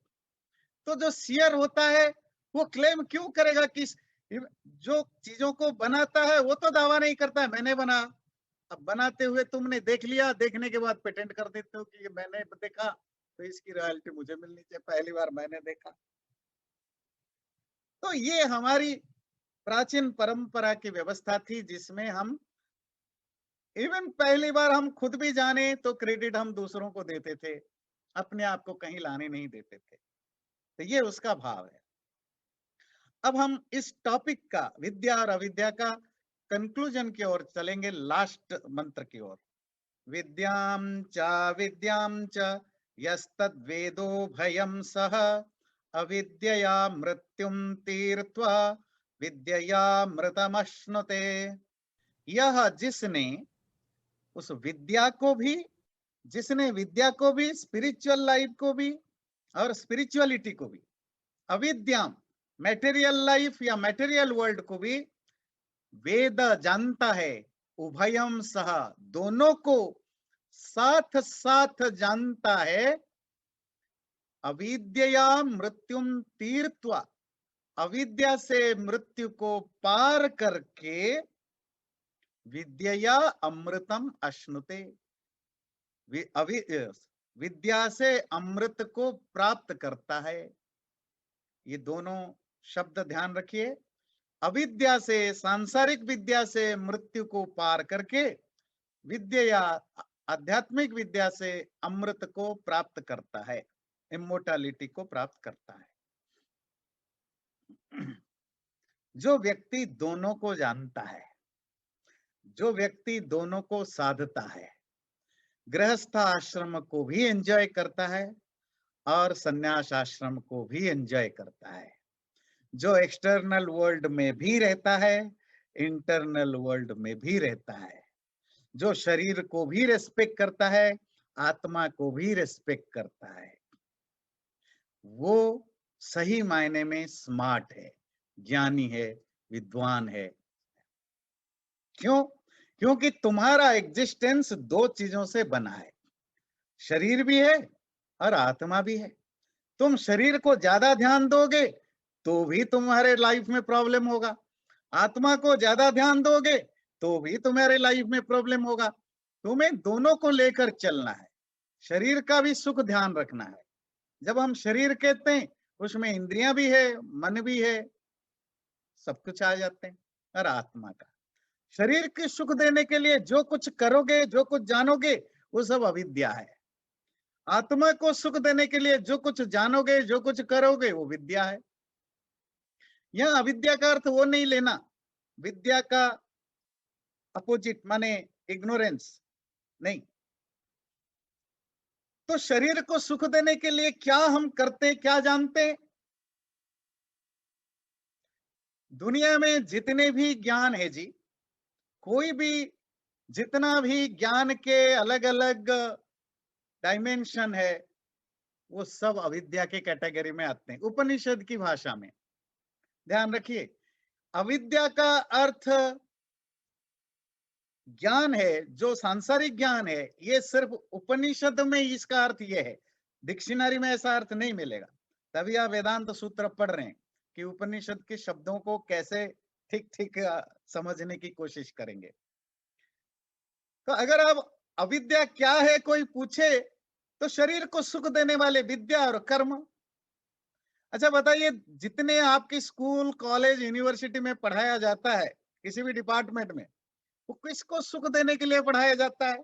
तो जो सीयर होता है वो क्लेम क्यों करेगा कि जो चीजों को बनाता है वो तो दावा नहीं करता है मैंने बना। अब बनाते हुए तुमने देख लिया, देखने के बाद पेटेंट कर देते हो कि ये मैंने देखा तो इसकी रॉयल्टी मुझे मिलनी चाहिए, पहली बार मैंने देखा। तो ये हमारी प्राचीन परंपरा की व्यवस्था थी जिसमें हम इवन पहली बार हम खुद भी जाने तो क्रेडिट हम दूसरों को देते थे, अपने आप को कहीं लाने नहीं देते थे। तो ये उसका भाव है। अब हम इस टॉपिक का, विद्या और अविद्या का कंक्लूजन की ओर चलेंगे, लास्ट मंत्र की ओर। विद्यां च यस्तद्वेदो भयं सह अविद्यया मृत्युम तीर्त्वा विद्यया मृतमश्नुते। यह जिसने उस विद्या को भी, जिसने विद्या को भी, स्पिरिचुअल लाइफ को भी और स्पिरिचुअलिटी को भी, अविद्या मेटेरियल लाइफ या मेटेरियल वर्ल्ड को भी वेद जानता है, उभयम सह दोनों को साथ साथ जानता है। अविद्या मृत्युम तीर्त्वा, अविद्या से मृत्यु को पार करके विद्या अमृतम अश्नुते, विद्या से अमृत को प्राप्त करता है। ये दोनों शब्द ध्यान रखिए। अविद्या से, सांसारिक विद्या से मृत्यु को पार करके विद्या या आध्यात्मिक विद्या से अमृत को प्राप्त करता है, इमोर्टैलिटी को प्राप्त करता है। जो व्यक्ति दोनों को जानता है, जो व्यक्ति दोनों को साधता है, गृहस्थ आश्रम को भी एंजॉय करता है और संन्यास आश्रम को भी एंजॉय करता है, जो एक्सटर्नल वर्ल्ड में भी रहता है, इंटरनल वर्ल्ड में भी रहता है, जो शरीर को भी रेस्पेक्ट करता है, आत्मा को भी रेस्पेक्ट करता है, वो सही मायने में स्मार्ट है, ज्ञानी है, विद्वान है। क्यों? क्योंकि तुम्हारा एग्जिस्टेंस दो चीजों से बना है, शरीर भी है और आत्मा भी है। तुम शरीर को ज्यादा ध्यान दोगे तो भी तुम्हारे लाइफ में प्रॉब्लम होगा, आत्मा को ज्यादा ध्यान दोगे तो भी तुम्हारे लाइफ में प्रॉब्लम होगा। तुम्हें दोनों को लेकर चलना है, शरीर का भी सुख ध्यान रखना है। जब हम शरीर कहते हैं उसमें इंद्रियां भी है, मन भी है, सब कुछ आ जाते हैं। और आत्मा का, शरीर के सुख देने के लिए जो कुछ करोगे, जो कुछ जानोगे, वो सब अविद्या है। आत्मा को सुख देने के लिए जो कुछ जानोगे, जो कुछ करोगे, वो विद्या है। यह अविद्या का अर्थ वो नहीं लेना, विद्या का अपोजिट माने इग्नोरेंस नहीं। तो शरीर को सुख देने के लिए क्या हम करते, क्या जानते? दुनिया में जितने भी ज्ञान है जी, कोई भी जितना भी ज्ञान के अलग अलग डायमेंशन है, वो सब अविद्या के कैटेगरी में आते हैं। उपनिषद की भाषा में ध्यान रखिए, अविद्या का अर्थ ज्ञान है, जो सांसारिक ज्ञान है। ये सिर्फ उपनिषद में इसका अर्थ ये है, डिक्शनरी में ऐसा अर्थ नहीं मिलेगा। तभी आप वेदांत सूत्र पढ़ रहे हैं कि उपनिषद के शब्दों को कैसे ठीक ठीक समझने की कोशिश करेंगे। तो अगर आप अविद्या क्या है कोई पूछे तो शरीर को सुख देने वाले विद्या और कर्म। अच्छा बताइए, जितने आपके स्कूल, कॉलेज, यूनिवर्सिटी में पढ़ाया जाता है, किसी भी डिपार्टमेंट में, वो किसको सुख देने के लिए पढ़ाया जाता है?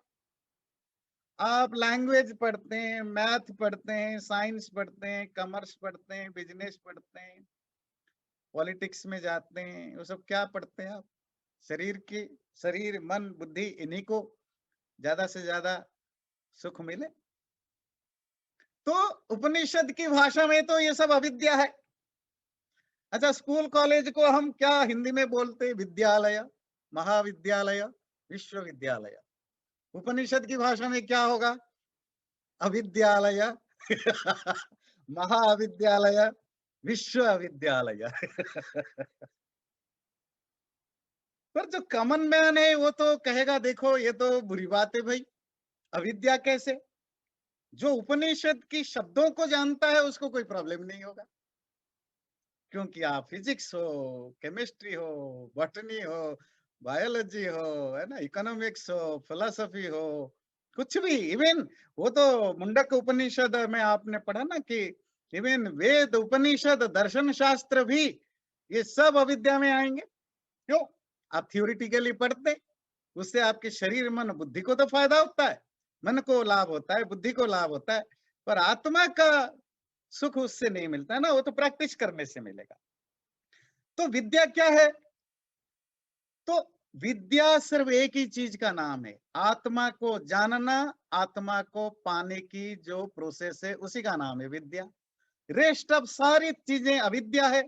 आप लैंग्वेज पढ़ते हैं, मैथ पढ़ते हैं, साइंस पढ़ते हैं, कॉमर्स पढ़ते हैं, बिजनेस पढ़ते हैं, पॉलिटिक्स में जाते हैं, वो सब क्या पढ़ते हैं आप? शरीर की, शरीर, मन, बुद्धि, इन्हीं को ज्यादा से ज्यादा सुख मिले। तो उपनिषद की भाषा में तो ये सब अविद्या है। अच्छा, स्कूल कॉलेज को हम क्या हिंदी में बोलते? विद्यालय, महाविद्यालय, विश्वविद्यालय। उपनिषद की भाषा में क्या होगा? अविद्यालय महाविद्यालय, विश्वविद्यालय पर जो कॉमन मैन है वो तो कहेगा देखो ये तो बुरी बात है भाई, अविद्या कैसे? जो उपनिषद की शब्दों को जानता है उसको कोई प्रॉब्लम नहीं होगा, क्योंकि आप फिजिक्स हो, केमिस्ट्री हो, बॉटनी हो, बायोलॉजी हो, है ना, इकोनॉमिक्स हो, फिलोसफी हो, कुछ भी, इवन वो तो मुंडक उपनिषद में आपने पढ़ा ना कि इवन वेद, उपनिषद, दर्शन शास्त्र भी ये सब अविद्या में आएंगे। क्यों? आप थ्योरिटिकली पढ़ते, उससे आपके शरीर, मन, बुद्धि को तो फायदा होता है, मन को लाभ होता है, बुद्धि को लाभ होता है, पर आत्मा का सुख उससे नहीं मिलता है ना, वो तो प्रैक्टिस करने से मिलेगा। तो विद्या क्या है? तो विद्या सिर्फ एक ही चीज का नाम है, आत्मा को जानना, आत्मा को पाने की जो प्रोसेस है उसी का नाम है विद्या। रेस्ट ऑफ सारी चीजें अविद्या है,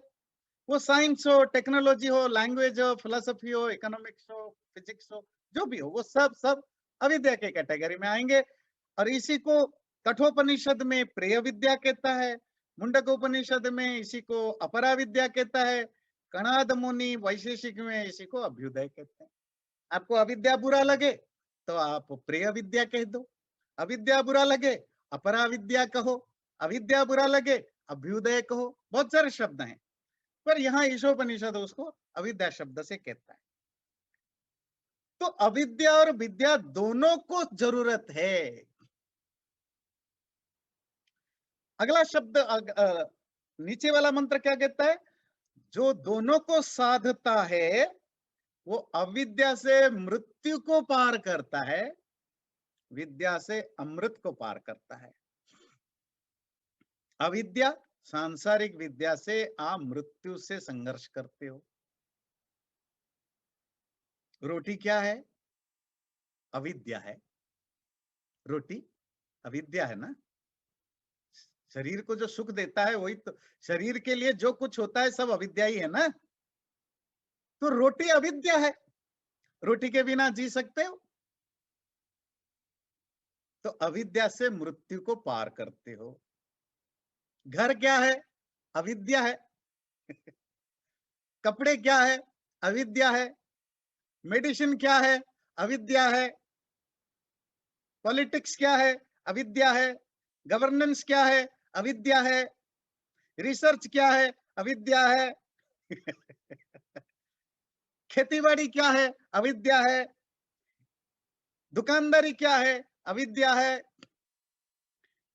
वो साइंस हो, टेक्नोलॉजी हो, लैंग्वेज हो, फिलोसफी हो, इकोनॉमिक्स हो, फिजिक्स हो, जो भी हो, वो सब सब अविद्या के कैटेगरी में आएंगे। और इसी को कठोपनिषद में प्रेय विद्या कहता है, मुंडक उपनिषद में इसी को अपरा विद्या कहता है, कणाद मुनि वैशेषिक में इसी को अभ्युदय कहते हैं। आपको अविद्या बुरा लगे तो आप प्रेय विद्या कह दो, अविद्या बुरा लगे अपरा विद्या कहो, अविद्या बुरा लगे अभ्युदय कहो, बहुत सारे शब्द हैं, पर यहाँ ईशोपनिषद उसको अविद्या शब्द से कहता है। तो अविद्या और विद्या दोनों को जरूरत है। अगला शब्द नीचे वाला मंत्र क्या कहता है? जो दोनों को साधता है वो अविद्या से मृत्यु को पार करता है, विद्या से अमृत को पार करता है। अविद्या, सांसारिक विद्या से आप मृत्यु से संघर्ष करते हो। रोटी क्या है? अविद्या है। रोटी अविद्या है ना। शरीर को जो सुख देता है वही तो, शरीर के लिए जो कुछ होता है सब अविद्या ही है ना। तो रोटी अविद्या है, रोटी के बिना जी सकते हो? तो अविद्या से मृत्यु को पार करते हो। घर क्या है? अविद्या है कपड़े क्या है? अविद्या है। मेडिसिन क्या है? अविद्या है। पॉलिटिक्स क्या है? अविद्या है। गवर्नेंस क्या है? अविद्या है। रिसर्च क्या है? अविद्या है खेतीबाड़ी क्या है? अविद्या है। दुकानदारी क्या है? अविद्या है।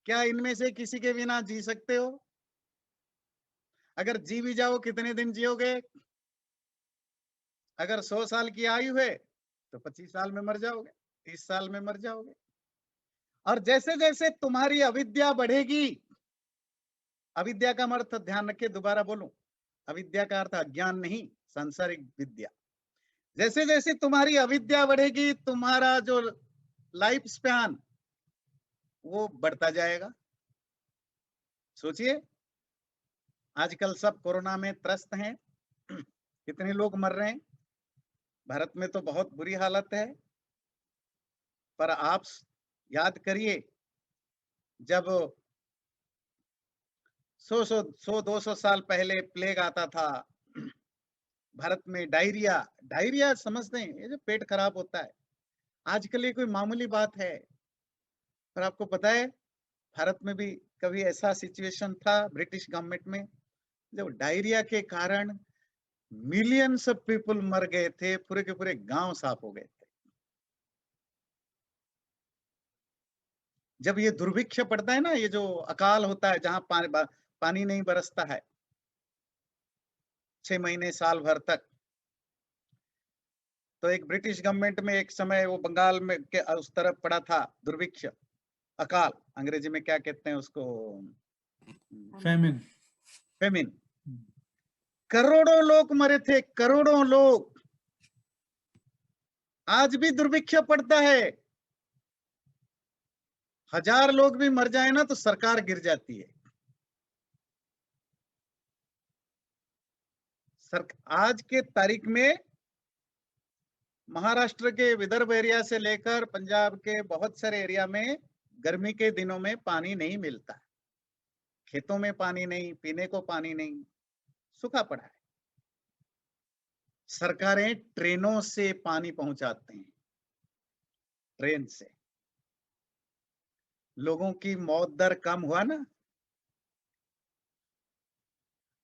क्या इनमें से किसी के बिना जी सकते हो? अगर जी भी जाओ कितने दिन जियोगे? अगर 100 साल की आयु है तो 25 साल में मर जाओगे, 30 साल में मर जाओगे। और जैसे जैसे तुम्हारी अविद्या बढ़ेगी, अविद्या का अर्थ ध्यान रखे, दोबारा बोलूं, अविद्या का अर्थ अज्ञान नहीं, सांसारिक विद्या। जैसे जैसे तुम्हारी अविद्या बढ़ेगी, तुम्हारा जो लाइफ स्पैन वो बढ़ता जाएगा। सोचिए, आजकल सब कोरोना में त्रस्त हैं, कितने लोग मर रहे हैं, भारत में तो बहुत बुरी हालत है। पर आप याद करिए, जब 100-200 साल पहले प्लेग आता था भारत में, डायरिया, डायरिया समझते हैं, ये जो पेट खराब होता है, आजकल ये कोई मामूली बात है। पर आपको पता है भारत में भी कभी ऐसा सिचुएशन था ब्रिटिश गवर्नमेंट में जब डायरिया के कारण मिलियंस ऑफ पीपल मर गए थे, पूरे के पूरे गांव साफ हो गए थे। जब ये दुर्भिक्ष पड़ता है ना, ये जो अकाल होता है जहां पानी नहीं बरसता है 6 महीने साल भर तक, तो एक ब्रिटिश गवर्नमेंट में एक समय वो बंगाल में के उस तरफ पड़ा था दुर्भिक्ष, अकाल, अंग्रेजी में क्या कहते हैं उसको? फेमिन। फेमिन। करोड़ों लोग मरे थे, करोड़ों लोग। आज भी दुर्भिक्ष पड़ता है, 1000 लोग भी मर जाए ना तो सरकार गिर जाती है। आज के तारीख में महाराष्ट्र के विदर्भ एरिया से लेकर पंजाब के बहुत सारे एरिया में गर्मी के दिनों में पानी नहीं मिलता, खेतों में पानी नहीं, पीने को पानी नहीं, सूखा पड़ा है। सरकारें ट्रेनों से पानी पहुंचाते हैं, ट्रेन से। लोगों की मौत दर कम हुआ ना।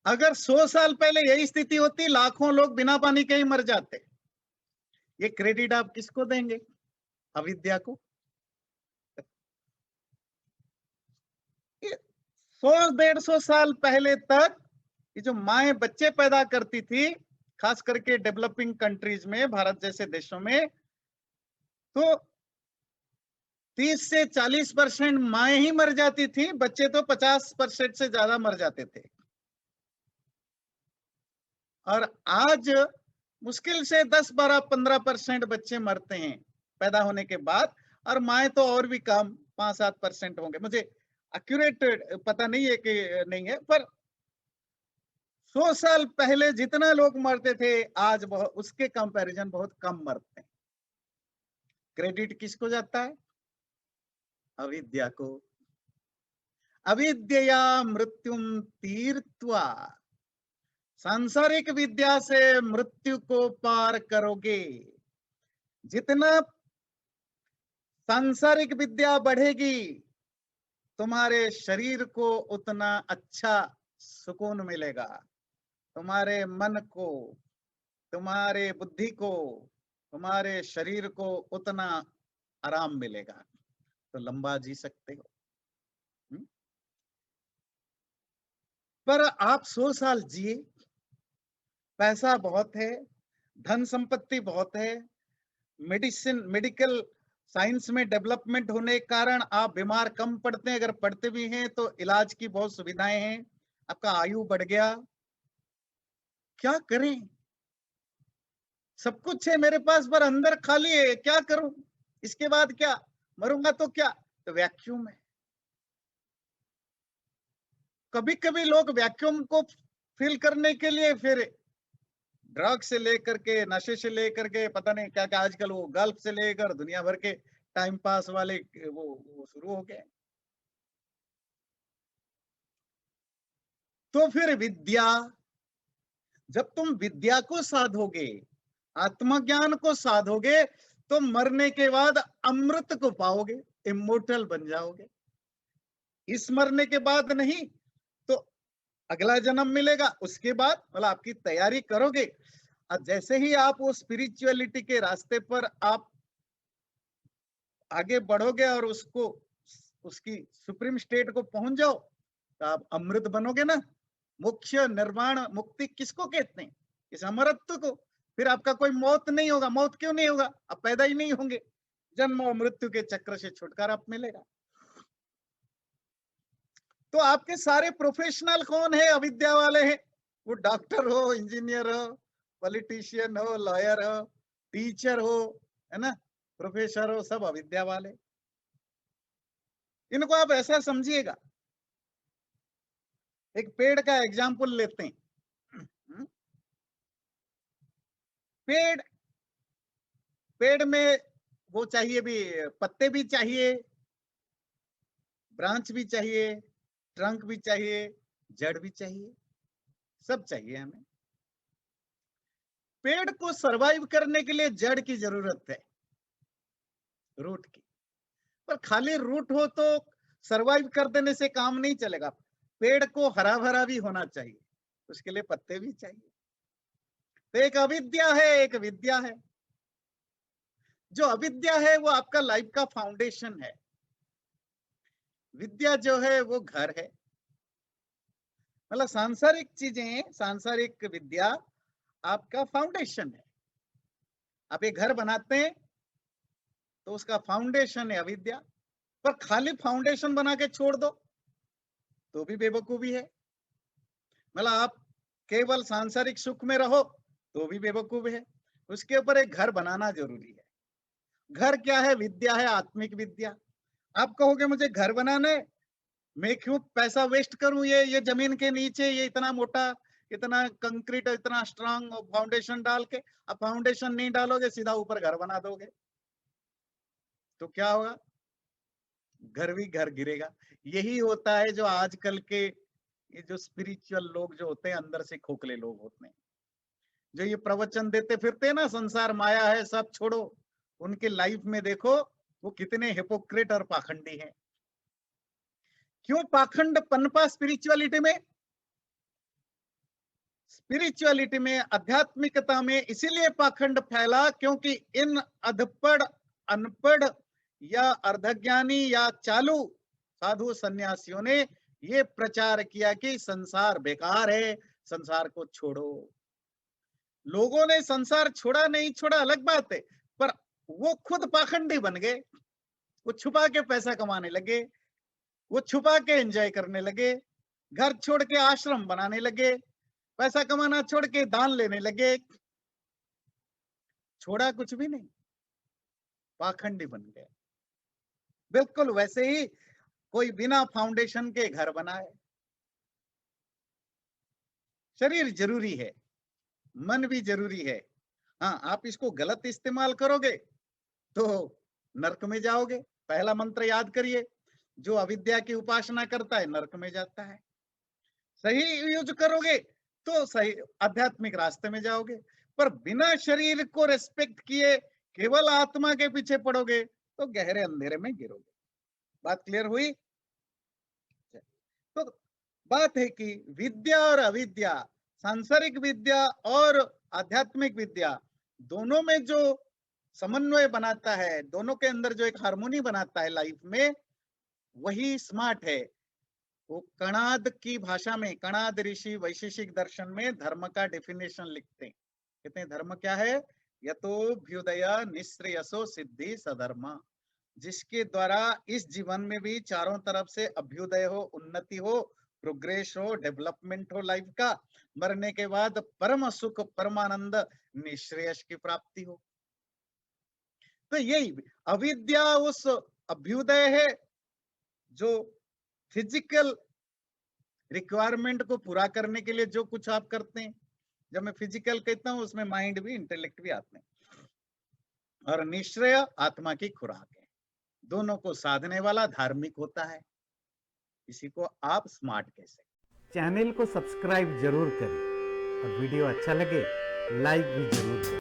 अगर 100 साल पहले यही स्थिति होती, लाखों लोग बिना पानी के ही मर जाते। ये क्रेडिट आप किसको देंगे? अविद्या को। 100-150 साल पहले तक ये जो माएं बच्चे पैदा करती थी, खास करके डेवलपिंग कंट्रीज में, भारत जैसे देशों में, तो 30 से 40% माएं ही मर जाती थी, बच्चे तो 50% से ज्यादा मर जाते थे। और आज मुश्किल से 10, 12, 15% बच्चे मरते हैं पैदा होने के बाद, और माएं तो और भी कम, 5-7% होंगे। मुझे एक्यूरेट पता नहीं है कि नहीं है, पर 100 साल पहले जितना लोग मरते थे, आज उसके कंपैरिजन बहुत कम मरते हैं। क्रेडिट किसको जाता है? अविद्या को। अविद्या मृत्युम तीर्त्वा, सांसारिक विद्या से मृत्यु को पार करोगे। जितना सांसारिक विद्या बढ़ेगी, तुम्हारे शरीर को उतना अच्छा सुकून मिलेगा, तुम्हारे मन को, तुम्हारे बुद्धि को, तुम्हारे शरीर को उतना आराम मिलेगा, तो लंबा जी सकते हो। पर आप 100 साल जिए, पैसा बहुत है, धन संपत्ति बहुत है, मेडिकल साइंस में डेवलपमेंट होने के कारण आप बीमार कम पड़ते हैं, अगर पड़ते भी हैं तो इलाज की बहुत सुविधाएं हैं, आपका आयु बढ़ गया। क्या करें? सब कुछ है मेरे पास, पर अंदर खाली है, क्या करूं? इसके बाद क्या? मरूंगा तो क्या? तो वैक्यूम है। कभी कभी लोग वैक्यूम को फिल करने के लिए फिर ड्रग से लेकर के, नशे से लेकर के, पता नहीं क्या क्या, आजकल वो गल्फ से लेकर दुनिया भर के टाइम पास वाले वो शुरू हो गए। तो फिर विद्या, जब तुम विद्या को साधोगे, आत्मज्ञान को साधोगे, तो मरने के बाद अमृत को पाओगे, इमोर्टल बन जाओगे। इस मरने के बाद नहीं तो अगला जन्म मिलेगा, उसके बाद मतलब आपकी तैयारी करोगे। और जैसे ही आप वो स्पिरिचुअलिटी के रास्ते पर आप आगे बढ़ोगे और उसको, उसकी सुप्रीम स्टेट को पहुंच जाओ, तो आप अमृत बनोगे ना। मोक्ष, निर्वाण, मुक्ति किसको कहते हैं? इस अमरत्व को। फिर आपका कोई मौत नहीं होगा। मौत क्यों नहीं होगा? आप पैदा ही नहीं होंगे। जन्म और मृत्यु के चक्र से छुटकारा मिलेगा। तो आपके सारे प्रोफेशनल कौन है? अविद्या वाले हैं। वो डॉक्टर हो, इंजीनियर हो, पॉलिटिशियन हो, लॉयर हो, टीचर हो, है ना, प्रोफेसर हो, सब अविद्या वाले। इनको आप ऐसा समझिएगा। एक पेड़ का एग्जाम्पल लेते हैं। पेड़, पेड़ में वो चाहिए भी, पत्ते भी चाहिए, ब्रांच भी चाहिए, ट्रंक भी चाहिए, जड़ भी चाहिए, सब चाहिए हमें। पेड़ को सरवाइव करने के लिए जड़ की जरूरत है, रूट की। पर खाली रूट हो तो सरवाइव कर देने से काम नहीं चलेगा। पेड़ को हरा भरा भी होना चाहिए, उसके लिए पत्ते भी चाहिए। तो एक अविद्या है, एक विद्या है। जो अविद्या है वो आपका लाइफ का फाउंडेशन है। विद्या जो है वो घर है, मतलब सांसारिक चीजें, सांसारिक विद्या आपका फाउंडेशन है। आप एक घर बनाते हैं तो उसका फाउंडेशन है अविद्या। पर खाली फाउंडेशन बना के छोड़ दो तो भी बेवकूफी है। मतलब आप केवल सांसारिक सुख में रहो तो भी बेवकूफी है। उसके ऊपर एक घर बनाना जरूरी है। घर क्या है? विद्या है, आत्मिक विद्या। आप कहोगे मुझे घर बनाना है, मैं क्यों पैसा वेस्ट करूं ये जमीन के नीचे ये इतना मोटा, इतना कंक्रीट, इतना स्ट्रांग फाउंडेशन डाल के। अब फाउंडेशन नहीं डालोगे, सीधा ऊपर घर बना दोगे, तो क्या होगा? घर भी घर गिरेगा। यही होता है जो आजकल के ये जो स्पिरिचुअल लोग जो होते हैं, अंदर से खोखले लोग होते हैं, जो ये प्रवचन देते फिरते हैं ना, संसार माया है सब छोड़ो, उनके लाइफ में देखो वो कितने हिपोक्रेट और पाखंडी हैं। क्यों पाखंड पनपा स्पिरिचुअलिटी में? स्पिरिचुअलिटी में, आध्यात्मिकता में इसीलिए पाखंड फैला क्योंकि इन अधपढ़, अनपढ़ या अर्धज्ञानी या चालू साधु सन्यासियों ने ये प्रचार किया कि संसार बेकार है, संसार को छोड़ो। लोगों ने संसार छोड़ा नहीं छोड़ा अलग बात है, पर वो खुद पाखंडी बन गए। वो छुपा के पैसा कमाने लगे, वो छुपा के एंजॉय करने लगे, घर छोड़ के आश्रम बनाने लगे, पैसा कमाना छोड़ के दान लेने लगे। छोड़ा कुछ भी नहीं, पाखंडी बन गए। बिल्कुल वैसे ही कोई बिना फाउंडेशन के घर बनाए। शरीर जरूरी है, मन भी जरूरी है। हाँ, आप इसको गलत इस्तेमाल करोगे तो नरक में जाओगे। पहला मंत्र याद करिए, जो अविद्या की उपासना करता है नरक में जाता है। सही यूज करोगे तो सही आध्यात्मिक रास्ते में जाओगे, पर बिना शरीर को रेस्पेक्ट किए केवल आत्मा के पीछे पड़ोगे तो गहरे अंधेरे में गिरोगे। बात क्लियर हुई? तो बात है कि विद्या और अविद्या, सांसारिक विद्या और आध्यात्मिक विद्या, दोनों में जो समन्वय बनाता है, दोनों के अंदर जो एक हार्मोनी बनाता है लाइफ में, वही स्मार्ट है। वो कणाद की भाषा में, कणाद ऋषि वैशेषिक दर्शन में धर्म का डेफिनेशन लिखते हैं। कहते हैं धर्म क्या है? यतोभ्युदय निश्रेयसो सिद्धि सधर्म। जिसके द्वारा इस जीवन में भी चारों तरफ से अभ्युदय हो, उन्नति हो, प्रोग्रेस हो, डेवलपमेंट हो लाइफ का, मरने के बाद परम सुख, परमानंद, निश्रेयस की प्राप्ति हो। तो यही अविद्या उस अभ्युदय है जो फिजिकल रिक्वायरमेंट को पूरा करने के लिए जो कुछ आप करते हैं। जब मैं फिजिकल कहता हूं उसमें माइंड भी, इंटेलेक्ट भी आते हैं। और निश्चय आत्मा की खुराक है। दोनों को साधने वाला धार्मिक होता है। इसी को आप स्मार्ट कह सकते हैं। चैनल को सब्सक्राइब जरूर करें और वीडियो अच्छा लगे लाइक भी जरूर करें।